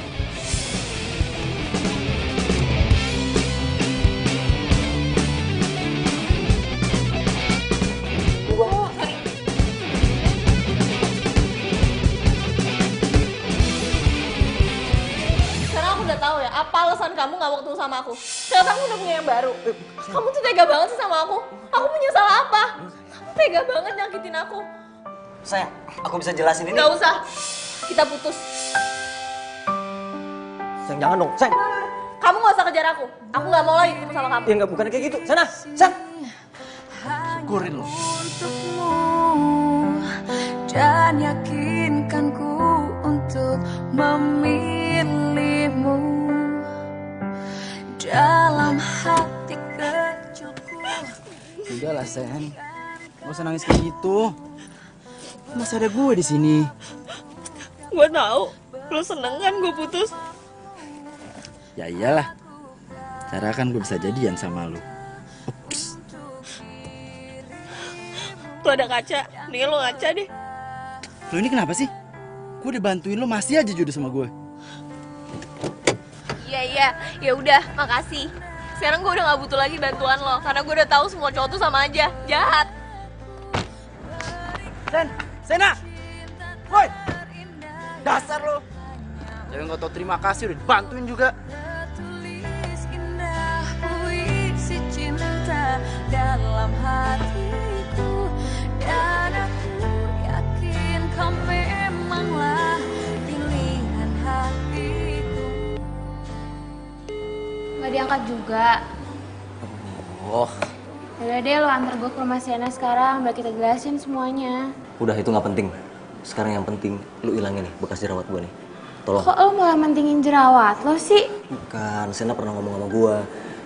Sekarang aku udah tahu ya, apa alasan kamu gak mau ketemu sama aku. Sekarang kamu udah punya yang baru. Kamu tuh tega banget sih sama aku. Aku punya salah apa? Kamu tega banget nyakitin aku. Sayang, aku bisa jelasin ini. Gak usah. Kita putus. Sayang, jangan dong. Sayang. Kamu gak usah kejar aku. Aku gak mau lagi ketemu sama kamu. Ya nggak, bukan kayak gitu. Sana, Sayang. Syukurin lo. Untukmu dan yakinkanku untuk memilihmu dalam hati kecilku. Udah lah Sen, gak usah nangis kayak gitu. Masih ada gue di sini. Gue tahu. Lo seneng kan gue putus? Ya iyalah. Cara kan gue bisa jadian sama lo. Ups. Tuh ada kaca. Mendingan lo ngaca deh. Lo ini kenapa sih? Gue udah bantuin lo masih aja jodoh sama gue. Iya. Ya udah, makasih. Sekarang gue udah gak butuh lagi bantuan lo. Karena gue udah tahu semua cowok tuh sama aja. Jahat. Sena! Woi! Dasar lo! Jangan gak tau terima kasih udah dibantuin juga. Tulis indah puisi cinta dalam hatiku dan aku yakin kau memanglah pilihan hatiku. Gak diangkat juga. Oh, Yaudah deh, lo antar gue ke rumah Sienna sekarang, biar kita jelasin semuanya. udah itu nggak penting. Sekarang yang penting lu ilangin nih bekas jerawat gua nih. Tolong. Kok lo malah mentingin jerawat lo sih? Bukan, Sena pernah ngomong sama gua.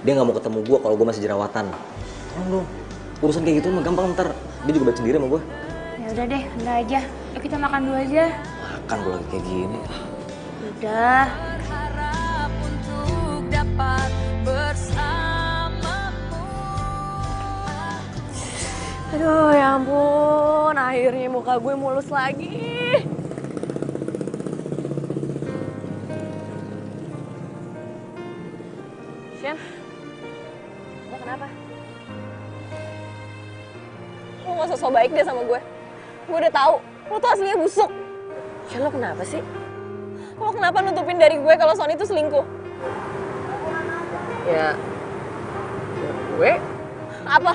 Dia nggak mau ketemu gua kalau gua masih jerawatan. Tolong dong. Urusan kayak gitu mah gampang ntar. Dia juga baik sendiri sama gua. Ya udah deh, ntar aja. Yuk kita makan dulu aja. Makan gua lagi kayak gini. Udah. Berharap untuk dapat bersamamu. Aduh ya ampun, akhirnya muka gue mulus lagi. Shen, lo kenapa? Lo gak usah so baik deh sama gue. Gue udah tahu. Lo tuh aslinya busuk. Shen, lo kenapa sih? Lo kenapa nutupin dari gue kalau Sony tuh selingkuh? Ya, gue Apa?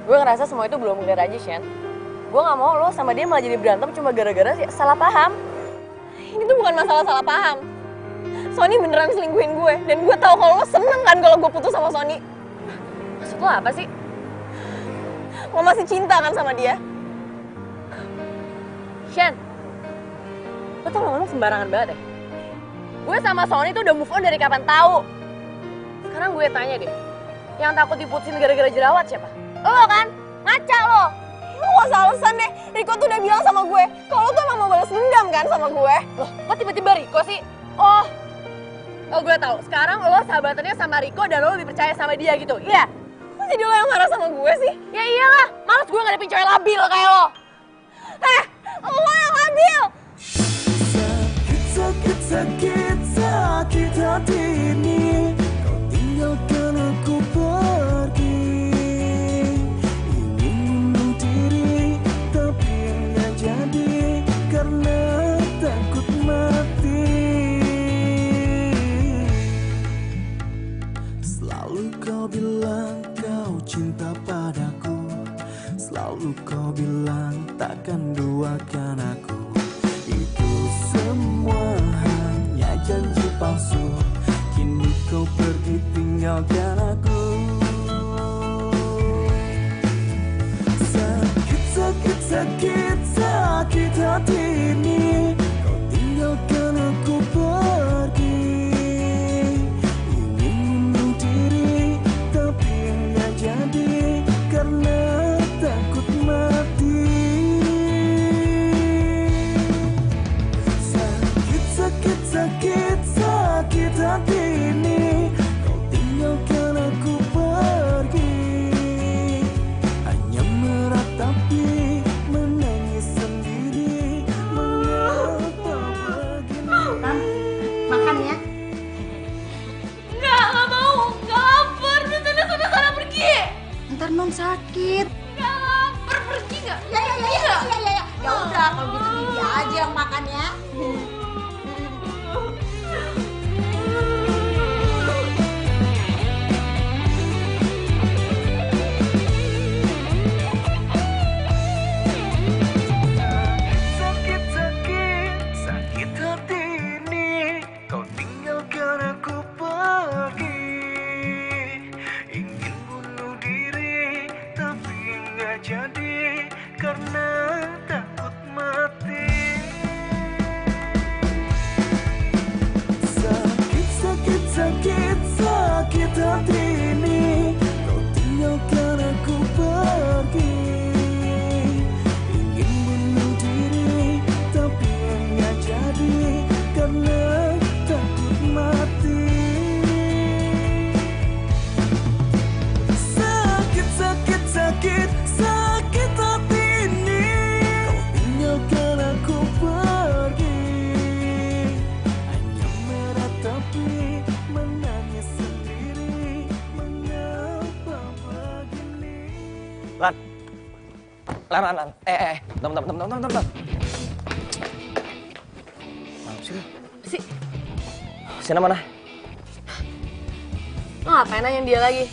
gue ngerasa semua itu belum clear aja, Shen. Gue gak mau lo sama dia malah jadi berantem cuma gara-gara salah paham. Ini tuh bukan masalah salah paham. Sony beneran selingkuhin gue. Dan gue tahu kalau lo seneng kan kalau gue putus sama Sony. Maksud lo apa sih? Lo masih cinta kan sama dia? Shen, lo tuh ngomong sembarangan banget ya? Gue sama Sony tuh udah move on dari kapan tahu. Sekarang gue tanya deh, yang takut diputusin gara-gara jerawat siapa? Lo kan? Ngaca lo. Lo gak usah alasan deh, Riko tuh udah bilang sama gue kalau tuh emang mau balas dendam kan sama gue. Loh, kok tiba-tiba Riko sih? Oh, gue tahu. Sekarang lo sahabatannya sama Riko dan lo lebih percaya sama dia gitu, iya? Kok jadi lo yang marah sama gue sih? Ya iyalah, males gue ngadepin cewek labil kayak lo. Lo yang labil! Sakit, sakit, sakit hati ini. Kau tinggalkan aku pergi. Ingin bunuh diri, tapi nggak jadi karena takut mati. Selalu kau bilang kau cinta padaku. Selalu kau bilang takkan duakan aku. Itu semua hanya janji palsu. Kini kau pergi tinggalkan aku. Sakit, sakit, sakit, sakit hati ini. Kau tinggalkan aku pergi. Ingin bunuh diri, tapi nggak jadi karena takut mati. Sakit, sakit, sakit hati ini. Kau tinggalkan aku pergi. Hanya meratapi, menangis sendiri. Mengapa begini? Makan ya. Nggak mau. Nggak lapar. Udah sana pergi. Ntar non sakit. Nggak lapar, pergi nggak? Ya. Ya udah kalau gitu Bibi aja yang makan ya. Sakit, sakit, sakit hati ini. Kau tinggalkan aku pergi. Ingin bunuh diri, tapi nggak jadi karena takut mati. Sakit, sakit, sakit, sakit hati ini. Kau tinggalkan aku pergi. Ingin bunuh diri, tapi nggak jadi karena takut mati. Sakit, sakit, sakit, sakit hati ini. Kau tinggalkan aku pergi. Hanya meratapi, menangis sendiri. Mengapa begini? Lan. Bentar. Mana sih lu? Si, Sienna mana? lo ngapain nanyain dia lagi?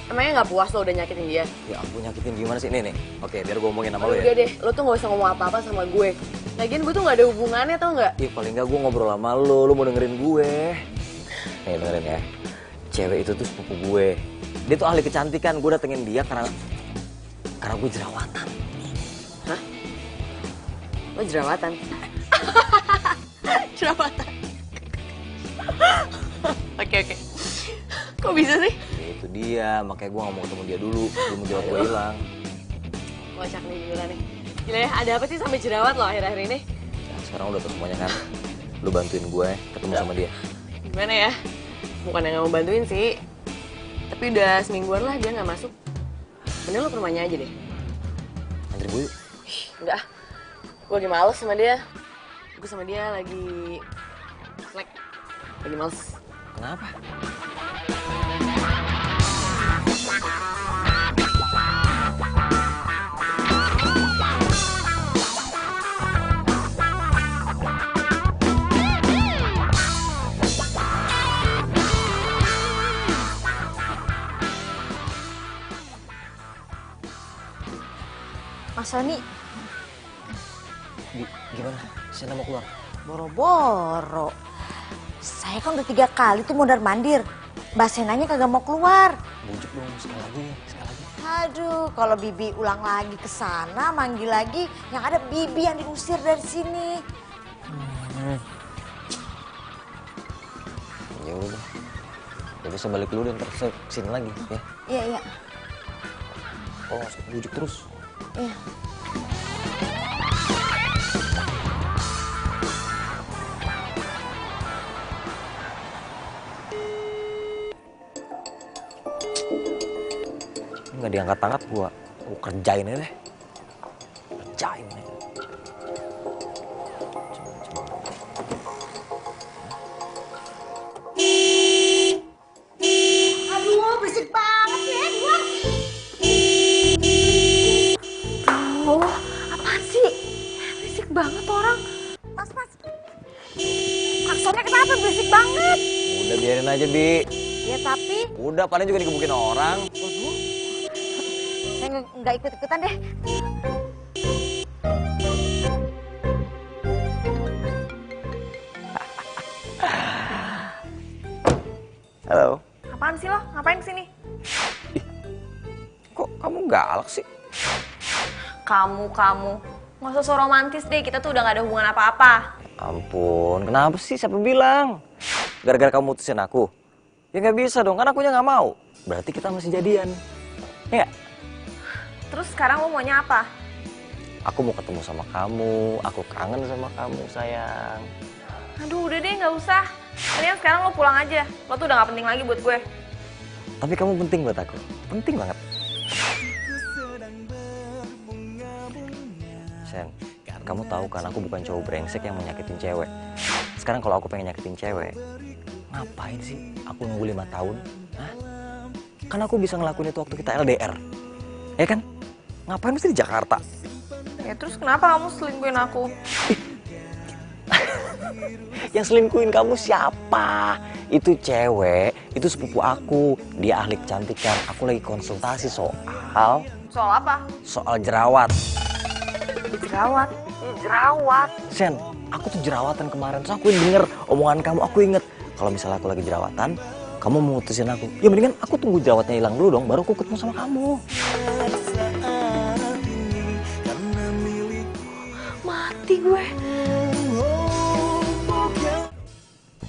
Emangnya nggak puas lo udah nyakitin dia? Ya ampun, nyakitin gimana sih? Nih. Oke, biar gue ngomongin sama lo Udah ya. deh, lo tuh nggak usah ngomong apa-apa sama gue. Lagian gue tuh nggak ada hubungannya, tau nggak? Ih, paling nggak gue ngobrol sama lo mau dengerin gue. Nih, dengerin ya. Cewek itu tuh sepupu gue. Dia tuh ahli kecantikan, gue datengin dia karena gue jerawatan. Hah? Lo jerawatan? Jerawatan? Oke. Kok bisa sih? Ya, itu dia, makanya gue gak mau ketemu dia dulu sebelum jerawat gue hilang. Kocak nih gila nih. Gila ya, ada apa sih sampai jerawat lo akhir-akhir ini? Nah, sekarang udah tau semuanya kan. Lu bantuin gue ketemu sama dia. Gimana ya? Bukan yang gak mau bantuin sih. Tapi udah semingguan lah dia gak masuk. Mending lo ke rumahnya aja deh. Anterin gue yuk. Enggak. Gue lagi males sama dia. Gue sama dia lagi slack. Lagi males. Kenapa? Mas Sony, Gimana? Sienna mau keluar? boro-boro. Saya kan udah 3 kali tuh mondar-mandir. Mbak Senanya kagak mau keluar. Bujuk dong, sekali lagi. Aduh, kalau Bibi ulang lagi ke sana, manggil lagi, yang ada Bibi yang diusir dari sini. saya balik dulu dan terus saya kesini lagi ya. Iya, iya. Oh, bujuk terus. Iya. Nggak diangkat-angkat gua kerjain aja deh. Kerjain aja. Aduh, berisik banget sih, Edward. Oh, apaan sih? Berisik banget orang. Mas. Klaksonnya kenapa berisik banget? Udah biarin aja, Bi. Ya tapi, Udah paling juga digebukin orang. saya nggak ikut-ikutan deh. Halo. Apaan sih lo? Ngapain kesini? Kok kamu galak sih? Kamu. Nggak usah so romantis deh, kita tuh udah gak ada hubungan apa-apa. Ampun, kenapa sih? Siapa bilang? Gara-gara kamu mutusin aku? Ya nggak bisa dong, kan akunya nggak mau. Berarti kita masih jadian. Ya, Terus sekarang lo maunya apa? aku mau ketemu sama kamu. Aku kangen sama kamu, sayang. Aduh udah deh gak usah. Mendingan sekarang lo pulang aja. Lo tuh udah gak penting lagi buat gue. Tapi kamu penting buat aku. Penting banget. Sen, kamu tahu kan aku bukan cowok brengsek yang mau nyakitin cewek. Sekarang kalau aku pengen nyakitin cewek, ngapain sih aku nunggu 5 tahun? Hah? Kan aku bisa ngelakuin itu waktu kita LDR. Ya kan? Ngapain mesti di Jakarta? Ya terus kenapa kamu selingkuhin aku? Yang selingkuhin kamu siapa? Itu cewek, itu sepupu aku. Dia ahli kecantikan. Aku lagi konsultasi soal Soal apa? soal jerawat. Jerawat. Jerawat. Sen, aku tuh jerawatan kemarin. Terus aku denger omongan kamu, aku inget kalau misalnya aku lagi jerawatan, kamu memutusin aku. Ya mendingan aku tunggu jerawatnya hilang dulu dong, baru aku ketemu sama kamu. Mati gue.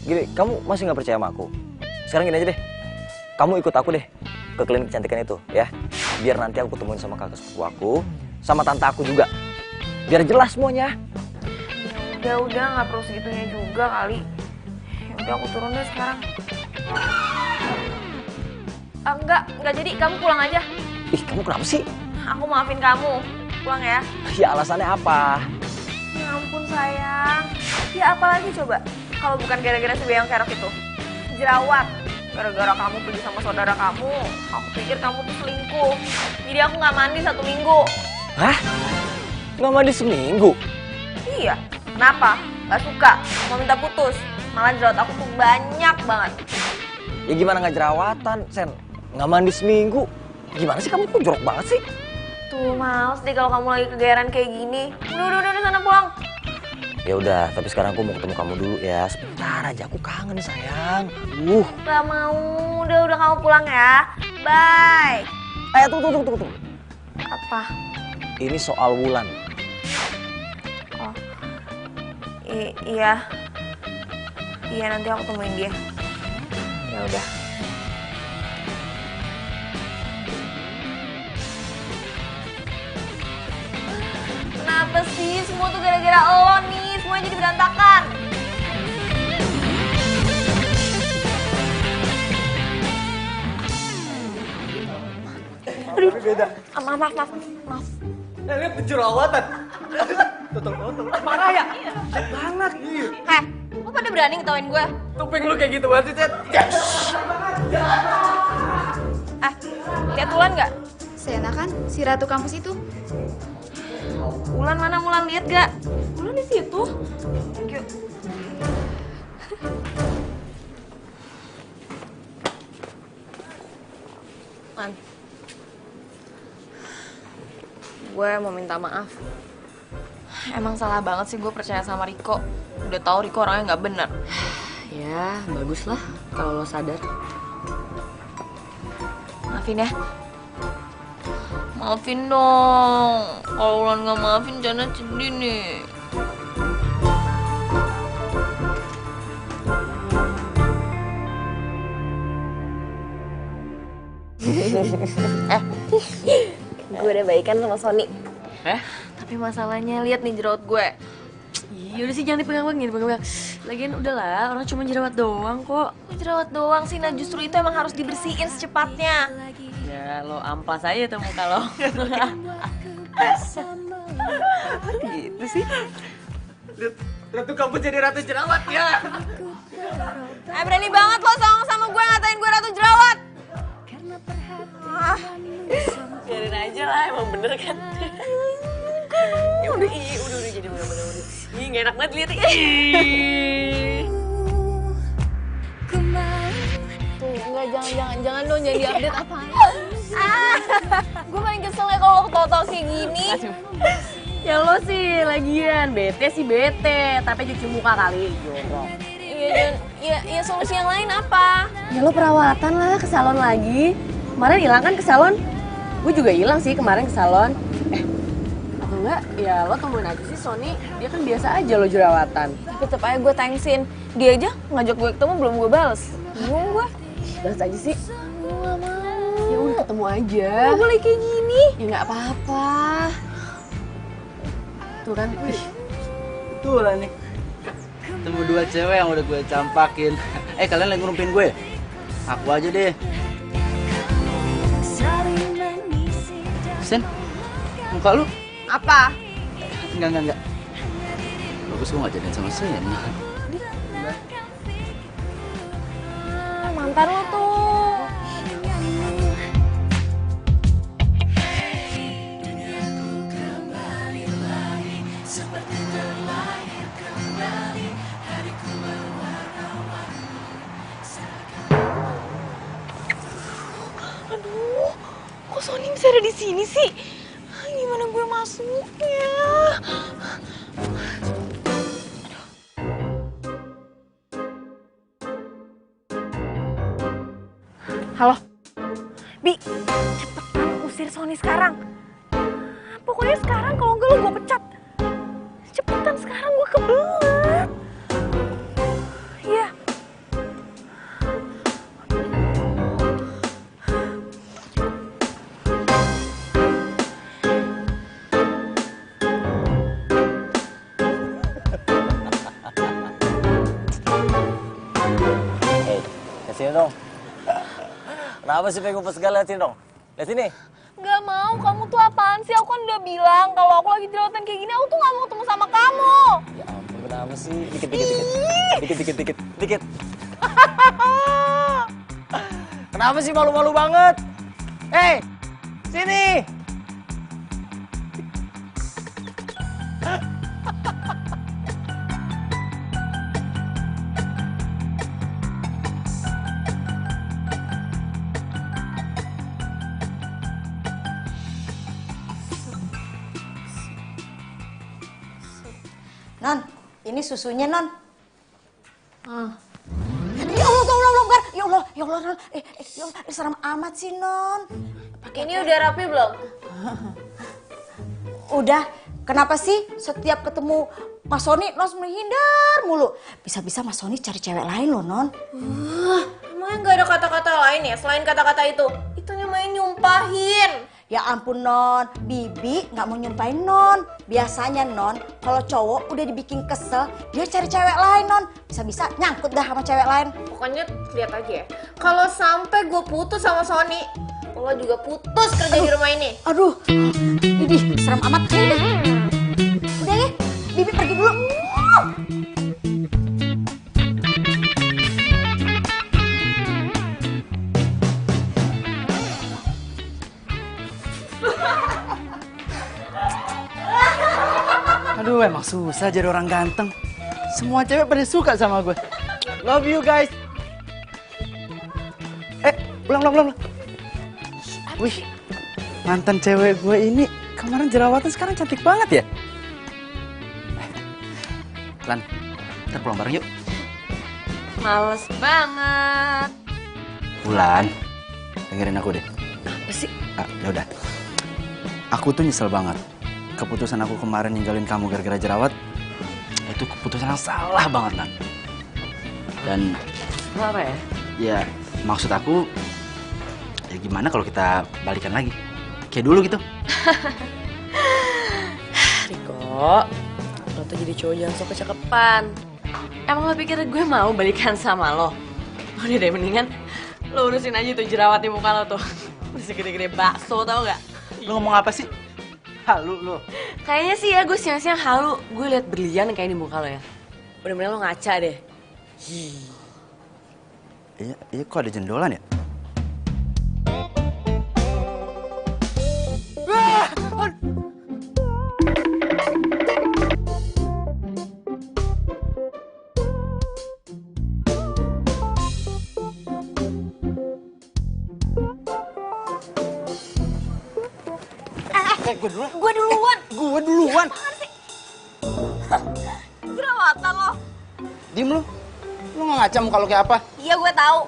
Gini, kamu masih nggak percaya sama aku? Sekarang gini aja deh, kamu ikut aku deh ke klinik kecantikan itu, ya. Biar nanti aku ketemuin sama kakak sepupu aku, sama tante aku juga. Biar jelas semuanya. Udah nggak perlu segitunya juga kali. Ya udah aku turun deh sekarang. Enggak jadi, kamu pulang aja. Ih, kamu kenapa sih? Aku maafin kamu. Pulang ya. Ya alasannya apa? Ya ampun sayang. Ya apalagi coba? Kalau bukan gara-gara si Beyong Kerok itu. Jerawat. Gara-gara kamu pergi sama saudara kamu, aku pikir kamu tuh selingkuh. Jadi aku nggak mandi 1 minggu. Hah? Nggak mandi seminggu? Iya. Kenapa? Gak suka? Mau minta putus? Malah jerawat aku tuh banyak banget. Ya gimana nggak jerawatan, Sen? Nggak mandi seminggu? Gimana sih kamu kok jorok banget sih? Tuh males deh kalau kamu lagi kegeeran kayak gini. Udah sana pulang. Ya udah, tapi sekarang aku mau ketemu kamu dulu ya. Sebentar aja, aku kangen sayang. Gak mau, udah kamu pulang ya. Bye. Tunggu. Apa? Ini soal Wulan. Oh, iya. Iya nanti aku temuin dia. Ya udah. Kenapa sih semua tuh gara-gara lo nih? Semuanya jadi berantakan. Aduh, beda. Maaf. Lihat jerawatan. Total. Parah ya? Banget. Heh, lo pada berani ngetawain gue? Tuping lu kayak gitu banget sih, Cet. Lihat Wulan nggak? Sena kan, si ratu kampus itu. Wulan mana? Wulan lihat nggak? Wulan di situ. Thank you. Man, gue mau minta maaf. Emang salah banget sih gue percaya sama Riko. Udah tahu Riko orangnya nggak bener. Ya, bagus lah kalau lo sadar. Maafin ya. Maafin dong. Kalau Wulan nggak maafin, Jana sedih nih. Gue udah baikan sama Sony. Tapi masalahnya lihat nih jerawat gue. Iya udah sih jangan dipegang-pegang. Lagian udahlah, orang cuma jerawat doang kok. Jerawat doang sih, nah justru itu emang harus dibersihin secepatnya. Ya lo amplas aja tuh muka lo. Gitu sih. Ratu kamu jadi ratu jerawat ya. Berani banget lo songong sama gue ngatain gue ratu jerawat. Biarin aja lah, emang bener kan. Ya udah jadi udah. Ih, gak enak banget liatnya. Enggak, jangan dong, jangan diupdate apaan. Gue paling kesel ya kalau tau-tau kayak gini. Ya lo sih lagian, bete sih bete, tapi cuci muka kali. Iya, solusi yang lain apa? Ya lo perawatan lah, ke salon lagi. Kemarin hilang kan ke salon? Gue juga hilang sih kemarin ke salon. Atau enggak, ya lo temuin aja sih Sony. Dia kan biasa aja lo jerawatan. Tapi tetep aja gue thanksin. Dia aja ngajak gue ketemu belum gue bales. Bingung gue. Balas aja sih. Gue gak mau. Ya udah ketemu aja. Gak boleh kayak gini. Ya nggak apa-apa. Tuh kan, Tuh lah nih. Ketemu dua cewek yang udah gue campakin. Kalian lagi ngurumpin gue? Aku aja deh. Sen, muka lu? Apa? Enggak. Bagus gue gak jadian sama Sen. Mantan lo tuh. Aduh, kok Sony bisa ada di sini sih? Gimana gue masuknya? Halo, Bi, cepetan usir Sony sekarang. Pokoknya sekarang kalau enggak lo gue pecat. Cepetan sekarang gue kebelet. Iya. Lihat sini dong. Kenapa sih pengen ngumpet segala? Lihat sini dong. Lihat sini. Gak mau, kamu tuh apaan sih? Aku kan udah bilang kalau aku lagi jerawatan kayak gini, aku tuh gak mau ketemu sama kamu. Ya ampun, kenapa sih? Dikit. Kenapa sih malu-malu banget? Sini. Non, ini susunya Non. Ya Allah, Gar. Ya Allah, Non. Ya Allah, serem amat sih Non. Ini udah rapi belum? Udah, kenapa sih setiap ketemu Mas Sony, Non menghindar mulu? Bisa-bisa Mas Sony cari cewek lain loh, Non. Emangnya gak ada kata-kata lain ya selain kata-kata itu? Itu namanya nyumpahin. Ya ampun Non, Bibi nggak mau nyumpahin Non. Biasanya Non, kalau cowok udah dibikin kesel, dia cari cewek lain Non. Bisa-bisa nyangkut dah sama cewek lain. Pokoknya lihat aja ya. Kalau sampai gue putus sama Sony, lo juga putus kerja di rumah ini. Aduh, ini serem amat. Udah ya, Bibi pergi dulu. Aduh, emang susah jadi orang ganteng. Semua cewek pada suka sama gue. Love you guys. Pulang. Wih, mantan cewek gue ini kemarin jerawatan, sekarang cantik banget ya. Lan, kita pulang bareng yuk. Males banget. Bulan, dengerin aku deh. Apa sih? Yaudah. Aku tuh nyesel banget. Keputusan aku kemarin ninggalin kamu gara-gara jerawat, itu keputusan yang salah banget, Lan. Dan Apa ya? ya, maksud aku, Ya gimana kalau kita balikan lagi? Kayak dulu gitu. Riko, lo tuh jadi cowok jangan sok kecakepan. Emang lo pikir gue mau balikan sama lo? Udah deh, mendingan lo urusin aja tuh jerawat di muka lo tuh. Udah segede-gede bakso, tau gak? Lo ngomong apa sih? Halu lo. Kayaknya sih ya gue siang-siang halu. Gue liat berlian kayak di muka lo ya. Bener-bener lo ngaca deh. Iya kok ada jendolan ya? Gue duluan. Jerawatan lo. Diem lu. Lu nggak ngaca muka lu kayak apa? Iya gue tahu.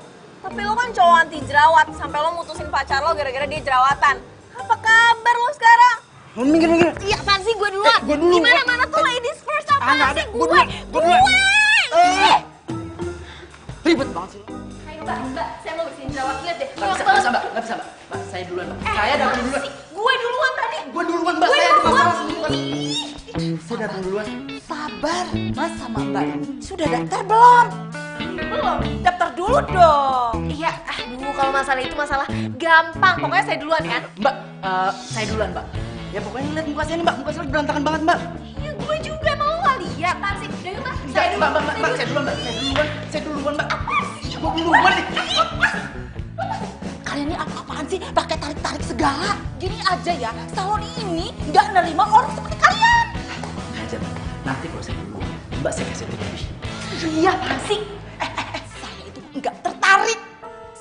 Tapi lo kan cowok anti jerawat sampai lo mutusin pacar lo gara-gara dia jerawatan. Apa kabar lo sekarang? Lu minggir. Iya apaan sih gue duluan? Gue dulu. Gimana mana tuh ladies first apaan sih? Gue duluan. Ribet banget sih lu. Ayo mbak, saya mau bersihin jerawat, lihat deh. Nggak bisa, mbak. Mbak, saya duluan, mbak. Saya datang duluan. Gue duluan tadi. Gue duluan, mbak. Saya ada masalah duluan. Saya datang duluan. Sabar, Mas sama Mbak ini sudah daftar belum? Belum, daftar dulu dong. Iya, aduh kalau masalah itu masalah gampang. Pokoknya saya duluan kan? Mbak, saya duluan, mbak. Ya pokoknya lihat muka saya nih, mbak. Muka saya berantakan banget, mbak. Iya gue juga, mau nggak lihat kan sih? Dari mas, Saya duluan, mbak. Saya duluan, mbak. Saya duluan, mbak. Gue duluan nih. Kalian ini apa-apaan sih? Pakai tarik-tarik segala. Gini aja ya, salon ini nggak nerima orang seperti kalian. Aja, mbak. Nanti kalau saya duluan, mbak saya kasih tip lebih. Iya apaan sih? Saya itu nggak tertarik.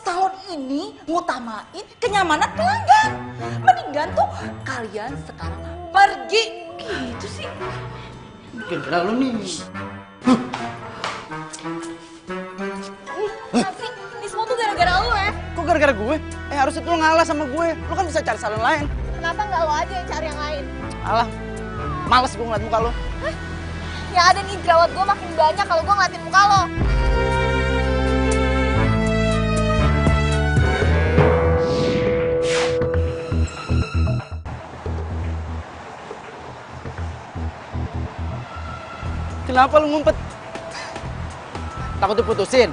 Salon ini ngutamain kenyamanan pelanggan. Mendingan tuh kalian sekarang pergi. Gitu sih. Kira-kira lu nih. Tapi ini semua tuh gara-gara lo ya. Kok gara-gara gue? Harusnya tuh lo ngalah sama gue. Lo kan bisa cari salon lain. Kenapa nggak lo aja yang cari yang lain? Alah, males gue ngeliat muka lo. Yang ada nih jerawat gue makin banyak kalau gue ngeliatin muka lo. Kenapa lu ngumpet? Takut diputusin?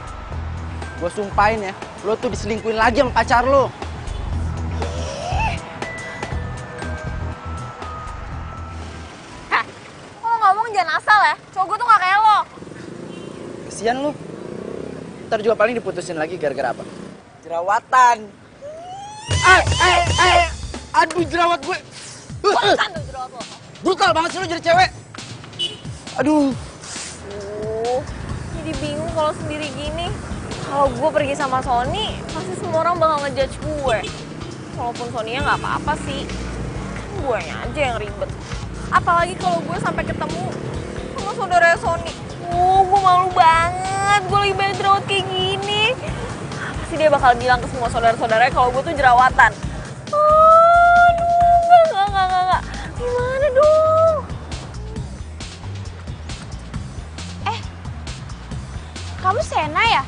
Gue sumpahin ya, lo tuh diselingkuhin lagi sama pacar lo. Kalau ngomong jangan asal ya. Cowok gue tuh gak kayak lo. Kesian lo. Ntar juga paling diputusin lagi gara-gara apa? Jerawatan. Aduh jerawat gue. Bukan tuh jerawat lo. Brutal banget sih lo jadi cewek. Aduh. Jadi bingung kalau sendiri gini. Kalau gue pergi sama Sony, pasti semua orang bakal ngejudge gue. Walaupun Sony-nya nggak apa-apa sih, kan gue aja yang ribet. Apalagi kalau gue sampai ketemu sama saudara Sony. Gue malu banget, gue lagi banyak jerawat kayak gini. Pasti dia bakal bilang ke semua saudara-saudaranya kalau gue tuh jerawatan. Aduh, enggak. Gimana dong? Kamu Sena ya?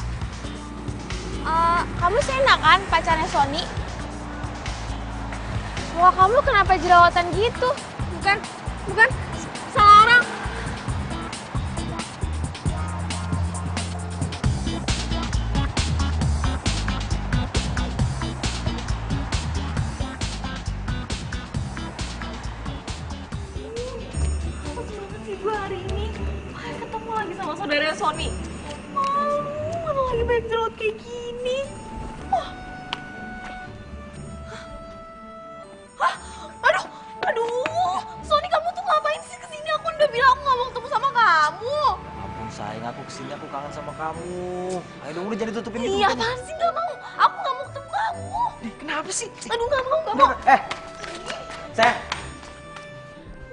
Kamu Sena kan pacarnya Sony? Wah kamu kenapa jerawatan gitu? Bukan salah orang. Males banget sih gue hari ini. Ketemu lagi sama saudara Sony. Mana lagi banyak jerawat kayak gini. Aduh, Sony kamu tuh ngapain sih kesini? Aku udah bilang aku gak mau ketemu sama kamu. Ampun sayang, aku kesini aku kangen sama kamu. Ayo dong udah jadi tutupin itu. Iya apaan sih gak mau? Aku gak mau ketemu kamu. Kenapa sih? Aduh gak mau. Sayang.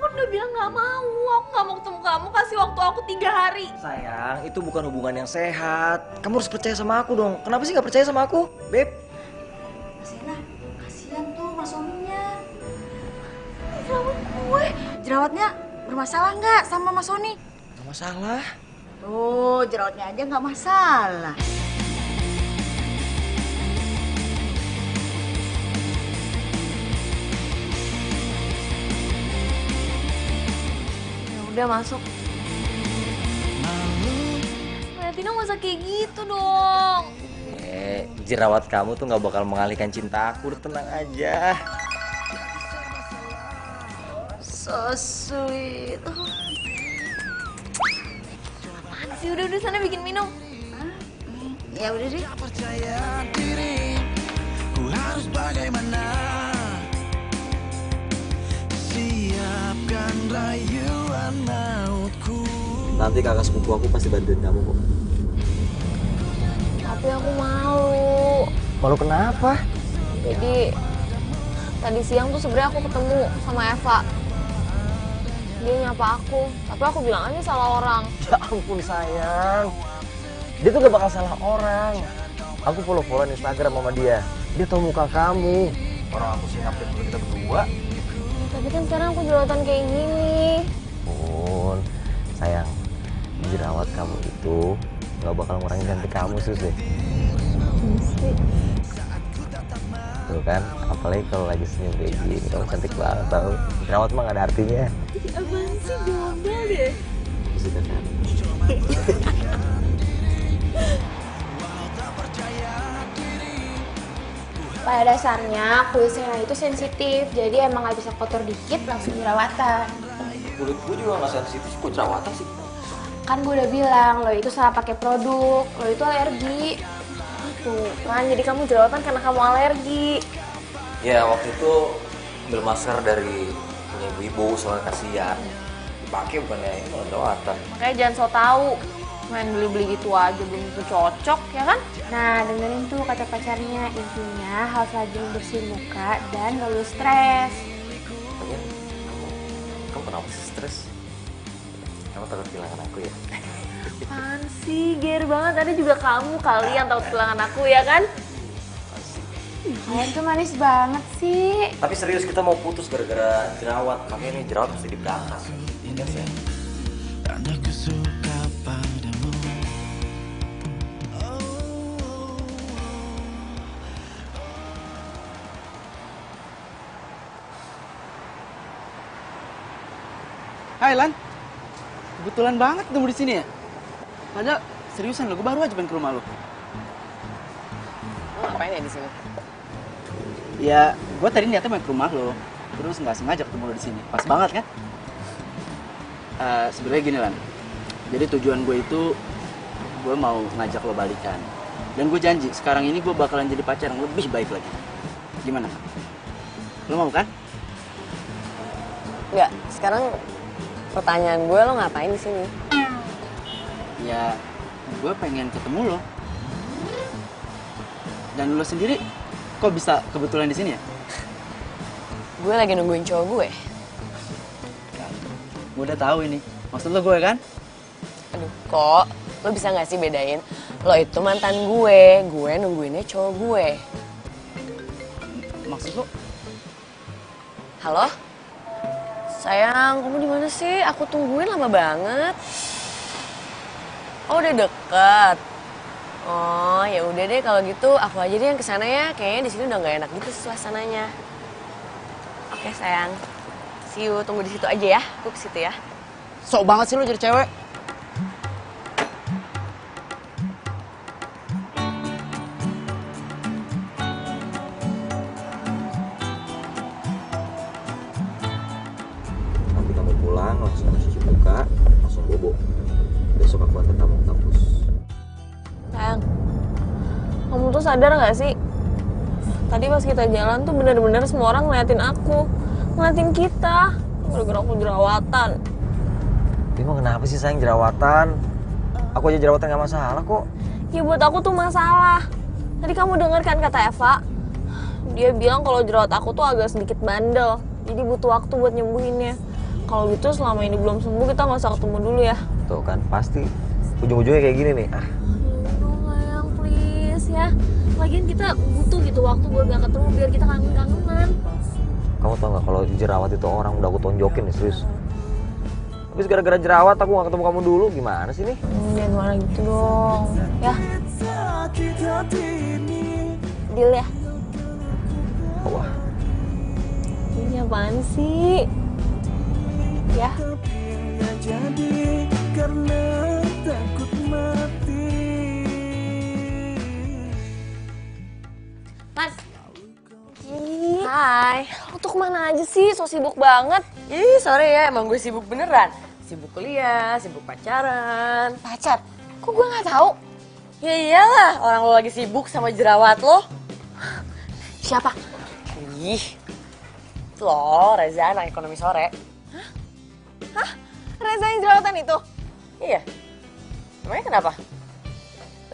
Aku udah bilang gak mau. Aku gak mau ketemu kamu. Kasih waktu aku 3 hari. Sayang, itu bukan hubungan yang sehat. Kamu harus percaya sama aku dong. Kenapa sih gak percaya sama aku, Beb? Sena, kasihan tuh Mas Soninya. Jerawat gue. Jerawatnya bermasalah nggak sama Mas Sony? Gak masalah. Tuh, jerawatnya aja nggak masalah. Udah masuk. Tino gak usah kayak gitu dong. Jerawat kamu tuh nggak bakal mengalihkan cinta aku, udah tenang aja. So sweet. Apaan sih, udah sana bikin minum. Ya udah deh. Percaya diri, ku harus bagaimana? Siapkan rayuan mautku. Nanti kakak sepupu aku pasti bantuin kamu kok. Tapi aku malu. Malu kenapa? Jadi tadi siang tuh sebenarnya aku ketemu sama Eva. Dia nyapa aku, tapi aku bilang aja salah orang. Ya ampun sayang, dia tuh gak bakal salah orang. Aku follow-followan Instagram sama dia. Dia tahu muka kamu. Orang aku sih update kita berdua. Tapi kan sekarang aku jerawatan kayak gini. Pun, sayang, jerawat kamu itu gak bakal ngurangin cantik kamu sus deh. Tuh kan, apalagi kalau lagi senyum kayak gini, kamu cantik banget tau. Jerawat mah gak ada artinya. Apaan sih, gombal deh. Sudah kan? Pada dasarnya kulit Sena itu sensitif, jadi emang nggak bisa kotor dikit langsung jerawatan. Kulit gue juga gak sensitif, kok jerawatan sih? Kan gue udah bilang, lo itu salah pakai produk, lo itu alergi. Tuh kan, jadi kamu jerawatan karena kamu alergi. Ya waktu itu ambil masker dari punya ibu-ibu soalnya kasihan. Dipakai bukannya ini malah jerawatan. Makanya jangan so tau. Main beli-beli gitu aja belum tentu cocok, ya kan? Nah, dengerin tuh kata pacarnya, intinya harus rajin bersihin muka dan gak boleh stres. Kamu kenapa sih stres? Kamu takut kehilangan aku ya? Apaan sih, ger banget. Tadi juga kamu kali yang takut kehilangan aku, ya kan? Kalian tuh manis banget sih. Tapi serius kita mau putus gara-gara jerawat. Makanya ini jerawat mesti diberakas. Iya sih. Karena ku suka padamu. Hai Lan, kebetulan banget ketemu di sini ya. Padahal seriusan lo, gue baru aja pengen ke rumah lo. Lo ngapain ya di sini? Ya, gue tadi niatnya main ke rumah lo, terus nggak sengaja ketemu lo di sini. Pas banget kan? Sebenarnya gini Lan, jadi tujuan gue itu gue mau ngajak lo balikan. Dan gue janji sekarang ini gue bakalan jadi pacar yang lebih baik lagi. Gimana? Lo mau kan? Enggak, sekarang pertanyaan gue, lo ngapain di sini? Ya, gue pengen ketemu lo. Dan lo sendiri, kok bisa kebetulan di sini ya? Gue lagi nungguin cowok gue. Gue udah tahu ini. Maksud lo gue kan? Aduh, kok lo bisa nggak sih bedain? Lo itu mantan gue nungguinnya cowok gue. Maksud lo? Halo? Sayang, kamu di mana sih? Aku tungguin lama banget. Oh, udah deket. Oh, ya udah deh kalau gitu aku aja deh yang kesana ya. Kayaknya di sini udah nggak enak gitu suasananya. Oke, sayang. See you, tunggu di situ aja ya. Aku ke situ ya. Sok banget sih lo jadi cewek. Nanti kamu pulang langsung cuci muka, langsung bobo. Besok aku antar kamu ke kampus. Sayang, kamu tuh sadar gak sih? Tadi pas kita jalan tuh bener-bener semua orang ngeliatin aku. Ngeliatin kita. Gara-gara aku jerawatan. Emang kenapa sih sayang jerawatan? Aku aja jerawatan gak masalah kok. Ya buat aku tuh masalah. Tadi kamu denger kan kata Eva? Dia bilang kalau jerawat aku tuh agak sedikit bandel. Jadi butuh waktu buat nyembuhinnya. Kalau gitu selama ini belum sembuh kita gak usah ketemu dulu ya. Tuh kan pasti ujung-ujungnya kayak gini nih. Dong sayang, please ya. Lagian kita butuh gitu waktu buat gak ketemu biar kita kangen-kangenan. Kamu tau gak kalau jerawat itu orang udah aku tonjokin nih serius. Habis gara-gara jerawat aku gak ketemu kamu dulu, gimana sih nih? Jangan marah gitu dong. Ya. Deal ya. Wah. Ini apaan sih? Ya. jadi karena takut mati. Mas. Hai. Lo tuh kemana aja sih? So sibuk banget. Ih, sorry ya, emang gue sibuk beneran. Sibuk kuliah, sibuk pacaran. Pacar? Kok gue nggak tahu? Ya iyalah, orang lo lagi sibuk sama jerawat lo. Siapa? Ih, lo Reza anak ekonomi sore. Hah? Reza yang jerawatan itu? Iya. Emangnya kenapa?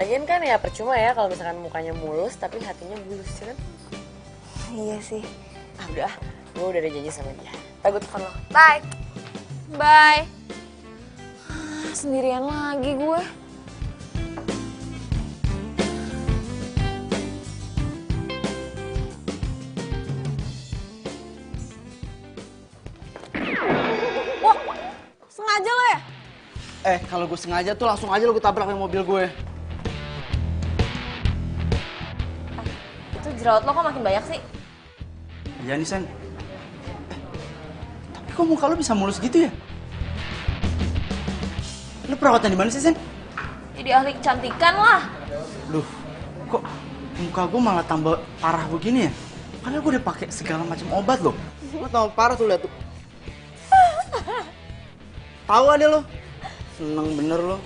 Lagian kan ya percuma ya kalau misalkan mukanya mulus tapi hatinya bulus, ya kan? Iya sih. Ah udah, gue udah ada janji sama dia. Ntar gue telepon lo. Bye. Bye. Sendirian lagi gue. Wah, sengaja lo ya? Kalau gue sengaja tuh langsung aja lo gue tabrak sama mobil gue. Itu jerawat lo kok makin banyak sih? Iya nih, Sen. Tapi kok muka lo bisa mulus gitu ya? Lo perawatan di mana sih, Sen? Jadi ahli kecantikan lah. Duh, kok muka gue malah tambah parah begini ya? Padahal gue udah pakai segala macam obat loh. Lo tambah parah tuh, lihat tuh. Tahu ada lo? Seneng bener lo.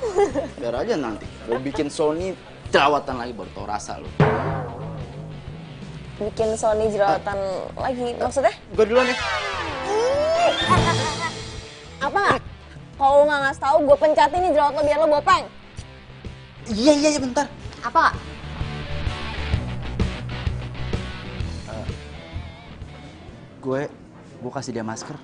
Biar aja nanti gue bikin Sony jerawatan lagi baru tau rasa lo. Bikin Sony jerawatan lagi, maksudnya? Gue duluan ya. Apa nggak? Kalau lo nggak ngasih tahu, gue pencatin nih jerawat lo biar lo bopeng. Iya, bentar. Apa nggak? Gue kasih dia masker.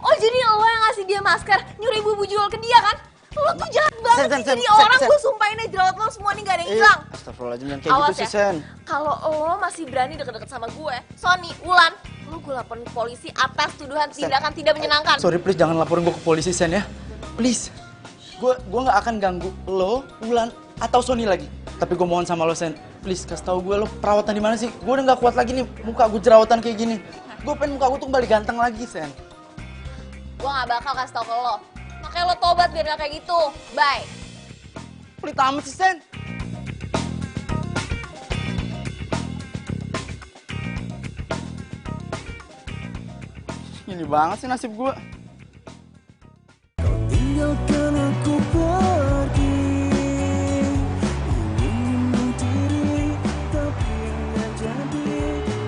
Oh jadi lo yang ngasih dia masker, nyuri bumbu jual ke dia kan? Lo tuh jahat banget sih jadi orang, gue sumpahin aja jerawat lo semua nih gak ada yang hilang. Astagfirullahaladzim, jangan kayak Awas gitu sih, ya. Sen. Kalau lo masih berani deket-deket sama gue, Sony, Wulan, lo gue laporin ke polisi atas tuduhan tindakan tidak menyenangkan. Sorry, please jangan laporin gue ke polisi, Sen ya. Please. Gue nggak akan ganggu lo, Wulan, atau Sony lagi. Tapi gue mohon sama lo, Sen. Please kasih tahu gue lo perawatan di mana sih? Gue udah nggak kuat lagi nih muka gue jerawatan kayak gini. Gue pengen muka gue tuh kembali ganteng lagi, Sen. Gue gak bakal kasih tau ke lo. Makanya lo tobat biar gak kayak gitu. Bye. Pelit amat sih, Sen. Ini banget sih nasib gue. Tinggalkan aku pergi, ingin diri tapi nggak jadi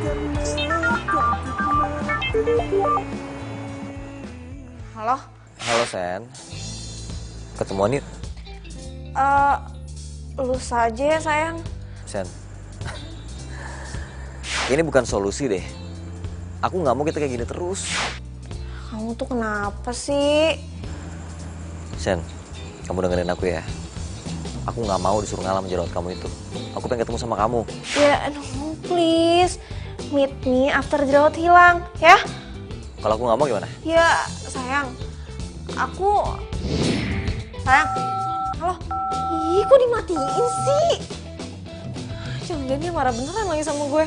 karena takut mati. Halo? Halo, Sen. Ketemuan yuk. Lu saja ya sayang. Sen. Ini bukan solusi deh. Aku nggak mau kita kayak gini terus. Kamu tuh kenapa sih? Sen, kamu dengerin aku ya. Aku nggak mau disuruh ngalah menjerawat kamu itu. Aku pengen ketemu sama kamu. Ya, aduh, please. Meet me after jerawat hilang, ya? Kalau aku nggak mau gimana? Ya, sayang. Aku... Sayang. Halo? Ih, kok dimatiin sih? Jangan-jangan dia marah beneran lagi sama gue.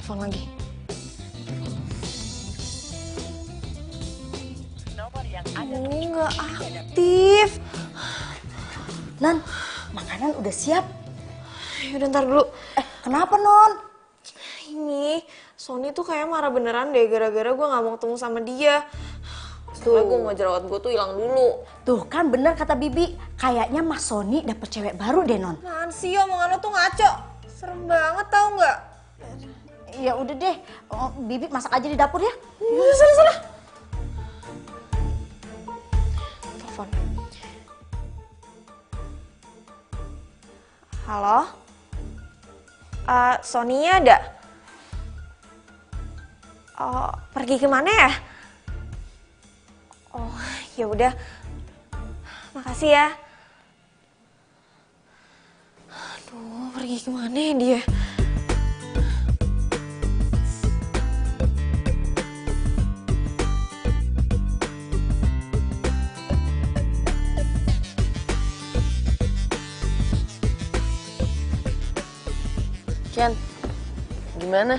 Telepon lagi. Ini nggak aktif. Non, makanan udah siap. Yaudah ntar dulu. Kenapa, Non? Ini, Sony tuh kayak marah beneran deh gara-gara gue gak mau ketemu sama dia. Setelah gue mau jerawat gue tuh hilang dulu. Tuh kan bener kata Bibi, kayaknya Mas Sony dapet cewek baru deh, Non. Apaan sih, omongan lo tuh ngaco. Serem banget tau gak? Ya udah deh, Bibi masak aja di dapur ya. Sana. Telepon. Halo? Sony ada? Oh, pergi kemana ya? Oh, ya udah. Makasih ya. Aduh, pergi kemana ya dia? Jen, Gimana?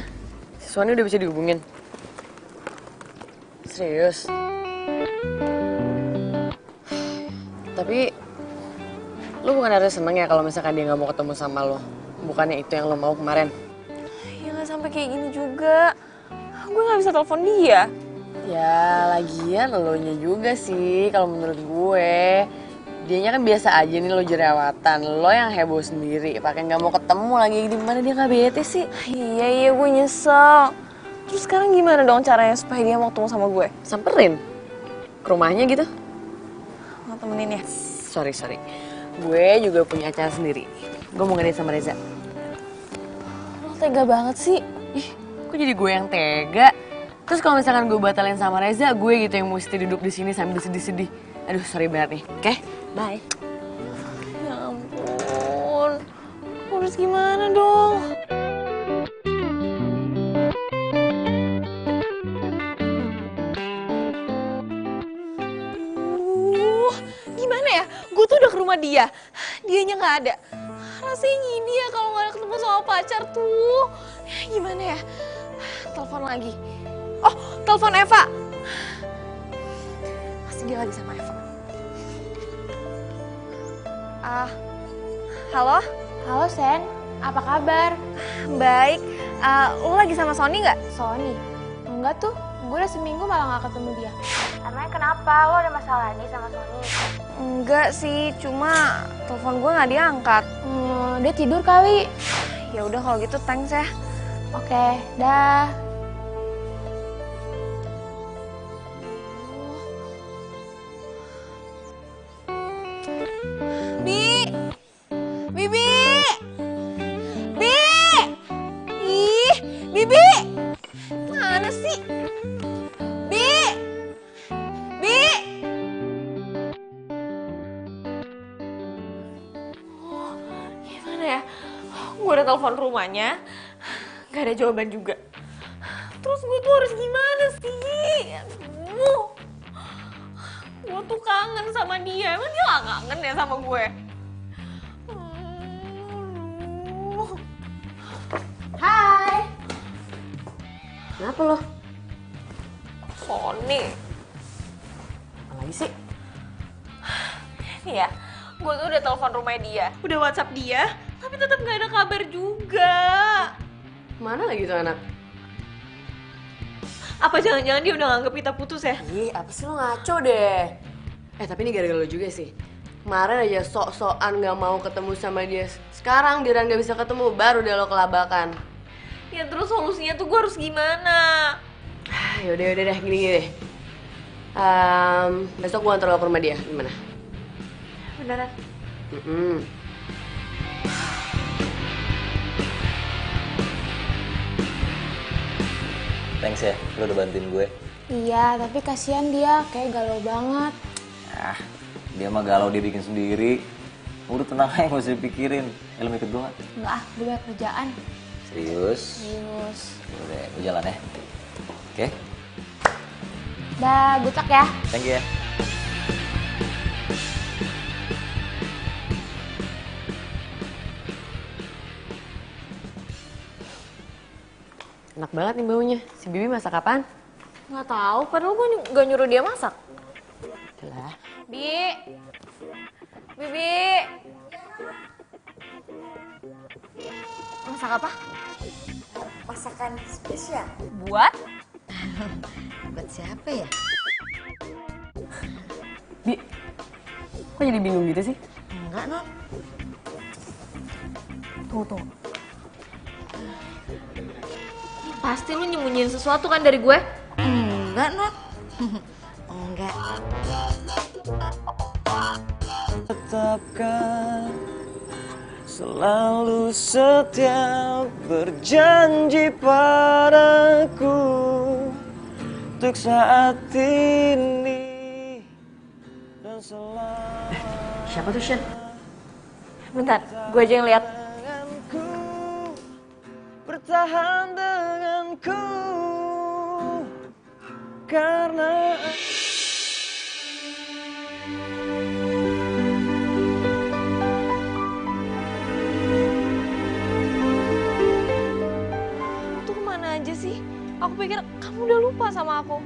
Si Sony udah bisa dihubungin? Serius? Tapi lu bukan harus seneng ya kalau misalkan dia nggak mau ketemu sama lo? Bukannya itu yang lo mau kemarin? Ya nggak sampai kayak gini juga. Gue nggak bisa telepon dia. Ya lagian elonya juga sih kalau menurut gue. Dianya kan biasa aja nih lo jerawatan, lo yang heboh sendiri, pakai nggak mau ketemu lagi, gimana dia nggak bete sih? Iya gue nyesel. Terus sekarang gimana dong caranya supaya dia mau ketemu sama gue? Samperin ke rumahnya gitu? Mau temenin ya? Sorry, gue juga punya acara sendiri. Gue mau ngedate sama Reza. Lo tega banget sih. Ih, kok jadi gue yang tega? Terus kalau misalkan gue batalin sama Reza, gue gitu yang mesti duduk di sini sambil sedih-sedih. Aduh, sorry banget nih. Oke, bye. Ya ampun. Harus gimana dong? Gimana ya? Gue tuh udah ke rumah dia. Dianya nggak ada. Rasanya gini ya kalau nggak ketemu sama pacar tuh. Gimana ya? Telepon lagi. Oh, telepon Eva. Pasti dia lagi sama Eva. Halo? Halo Sen, apa kabar? Baik. Lo lagi sama Sony nggak? Sony? Enggak tuh, gue udah seminggu malah gak ketemu dia. Emangnya kenapa? Lo ada masalah nih sama Sony? Enggak sih, cuma telepon gue nggak diangkat. Dia tidur kali. Ya udah kalau gitu thanks ya. Oke, dah. Bibi! Ih, Bibi! Mana sih? Bi! Oh, gimana ya? Gue udah telepon rumahnya, gak ada jawaban juga. Terus gue tuh harus gimana sih? Aduh. Gue tuh kangen sama dia, emang dia gak kangen ya sama gue? Hai. Kenapa lo? Sony. Apa lagi sih? Iya, gue tuh udah telepon rumah dia, udah WhatsApp dia, tapi tetap gak ada kabar juga. Mana lagi tuh anak? Apa jangan-jangan dia udah nganggep kita putus ya? Ih, apa sih lo ngaco deh? Tapi ini gara-gara lo juga sih. Kemarin aja sok-sokan gak mau ketemu sama dia. Sekarang dia gak bisa ketemu, baru deh lo kelabakan. Ya terus solusinya tuh gue harus gimana? Yaudah deh, gini deh. Besok gue antar lo ke rumah dia, gimana? Beneran? Thanks ya, lo udah bantuin gue. Iya, tapi kasihan dia, kayak galau banget. Dia mah galau dia bikin sendiri. Udah tenang aja, gak usah dipikirin. Lo ikut gue gak? Enggak ah, gue banyak kerjaan. Serius? Serius. Udah, gue jalan ya. Oke? Dah, good luck ya. Thank you ya. Enak banget nih baunya. Si Bibi masak apaan? Nggak tahu, padahal gue gak nyuruh dia masak. Lah. Bibi. Masak apa? Masakan spesial. Buat? Buat siapa ya? Bi, kok jadi bingung gitu sih? Enggak, Non. Tunggu. Pasti lu nyembunyiin sesuatu kan dari gue? Enggak, Non. Enggak. Tetapkan selalu setia berjanji padaku untuk saat ini dan selalu. Siapa tuh, Shen? Bentar, gue aja yang lihat. Bertahan denganku karena pikir kamu udah lupa sama aku.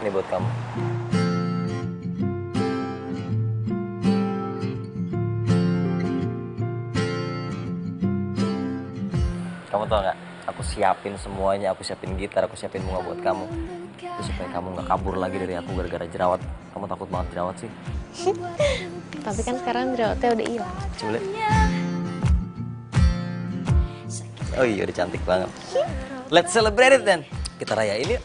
Ini buat kamu. Kamu tau gak? Aku siapin semuanya, aku siapin gitar, aku siapin bunga buat kamu. Itu supaya kamu gak kabur lagi dari aku gara-gara jerawat. Kamu takut banget jerawat sih? Tapi kan sekarang jerawatnya udah hilang. Coba lihat. Oh iya, udah cantik banget. Let's celebrate it then. Kita rayain yuk.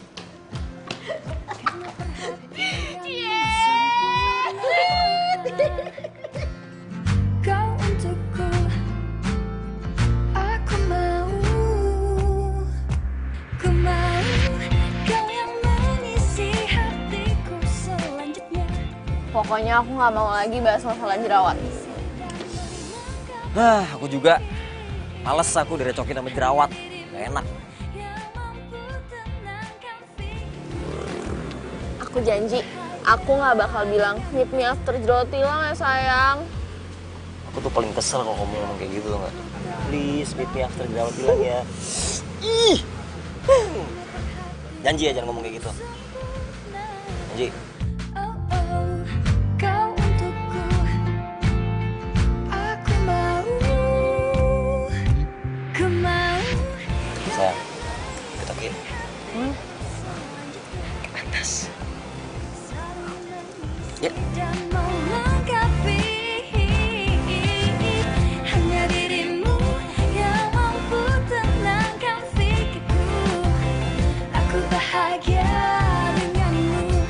Kau untukku, aku mau kau yang mengisi hatiku selanjutnya. Pokoknya aku nggak mau lagi bahas masalah jerawat. Aku juga. Males aku direcokin sama jerawat. Gak enak. Aku janji, aku nggak bakal bilang meet me after jerawat hilang ya sayang. Aku tuh paling kesel kalau kamu ngomong kayak gitu nggak? Please meet me after jerawat hilang ya. Ih. Janji ya jangan ngomong kayak gitu. Janji. Kau untukku, aku mau Sayang, kita ke atas. Ya. dan melengkapi hanya dirimu yang mampu tenangkan pikirku. Aku bahagia denganmu.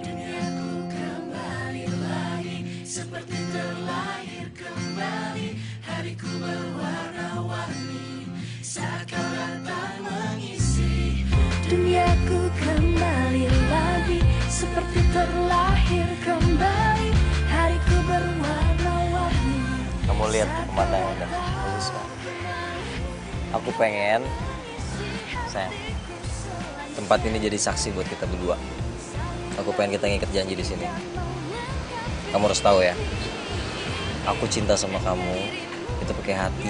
Duniaku kembali lagi seperti terlahir kembali. Hariku berwarna-warni saat kau datang mengisi. Duniaku kembali lagi seperti terlahir kembali. Hariku berwarna-warni. Kamu lihat tuh pemandangan dan bagus kan? Aku pengen, sayang, tempat ini jadi saksi buat kita berdua. Aku pengen kita ngikat janji di sini. Kamu harus tahu ya, aku cinta sama kamu itu pakai hati,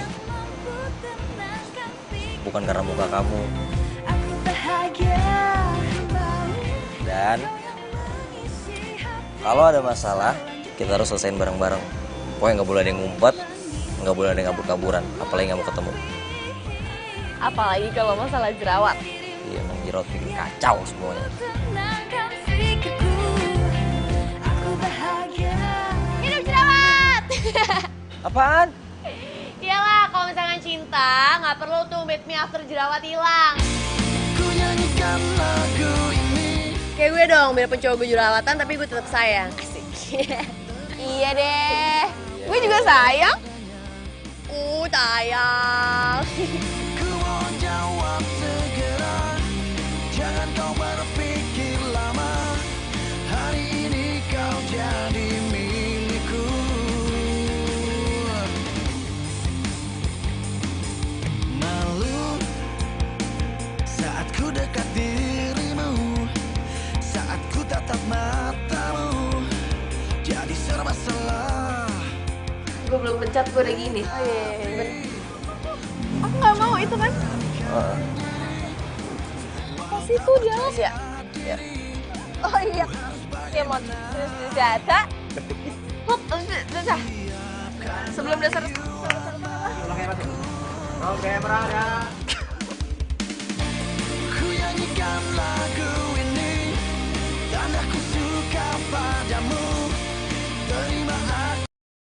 bukan karena muka kamu. Aku bahagia Dan kalau ada masalah, kita harus selesaiin bareng-bareng. Pokoknya nggak boleh ada yang ngumpet, nggak boleh ada yang kabur-kaburan, apalagi nggak mau ketemu. Apalagi kalau masalah jerawat. Iya, emang jerawat bikin kacau semuanya. tenangkan pikirku. Aku bahagia. Hidup jerawat! Apaan? Iyalah, kalau misalkan cinta, nggak perlu tuh meet me after jerawat hilang. Ku nyanyikan lagu ini. Kayak gue dong, biarpun cowok gue jerawatan, tapi gue tetap sayang. Asik. Iya deh. Gue juga sayang. Sayang. Ku mau jawab segera. Jangan kau berpikir lama. Hari ini kau jadi milikku. Malu saat ku dekat dirimu, saat ku tatap matamu, jadi serba salah. Gue belum pencet, gue udah gini. Oh iya. Aku nggak mau itu kan? Pas itu jelas ya? Ya. Oh iya. Ya mau terus data. Hop, dasar. Sebelum dasar. Oke, berada.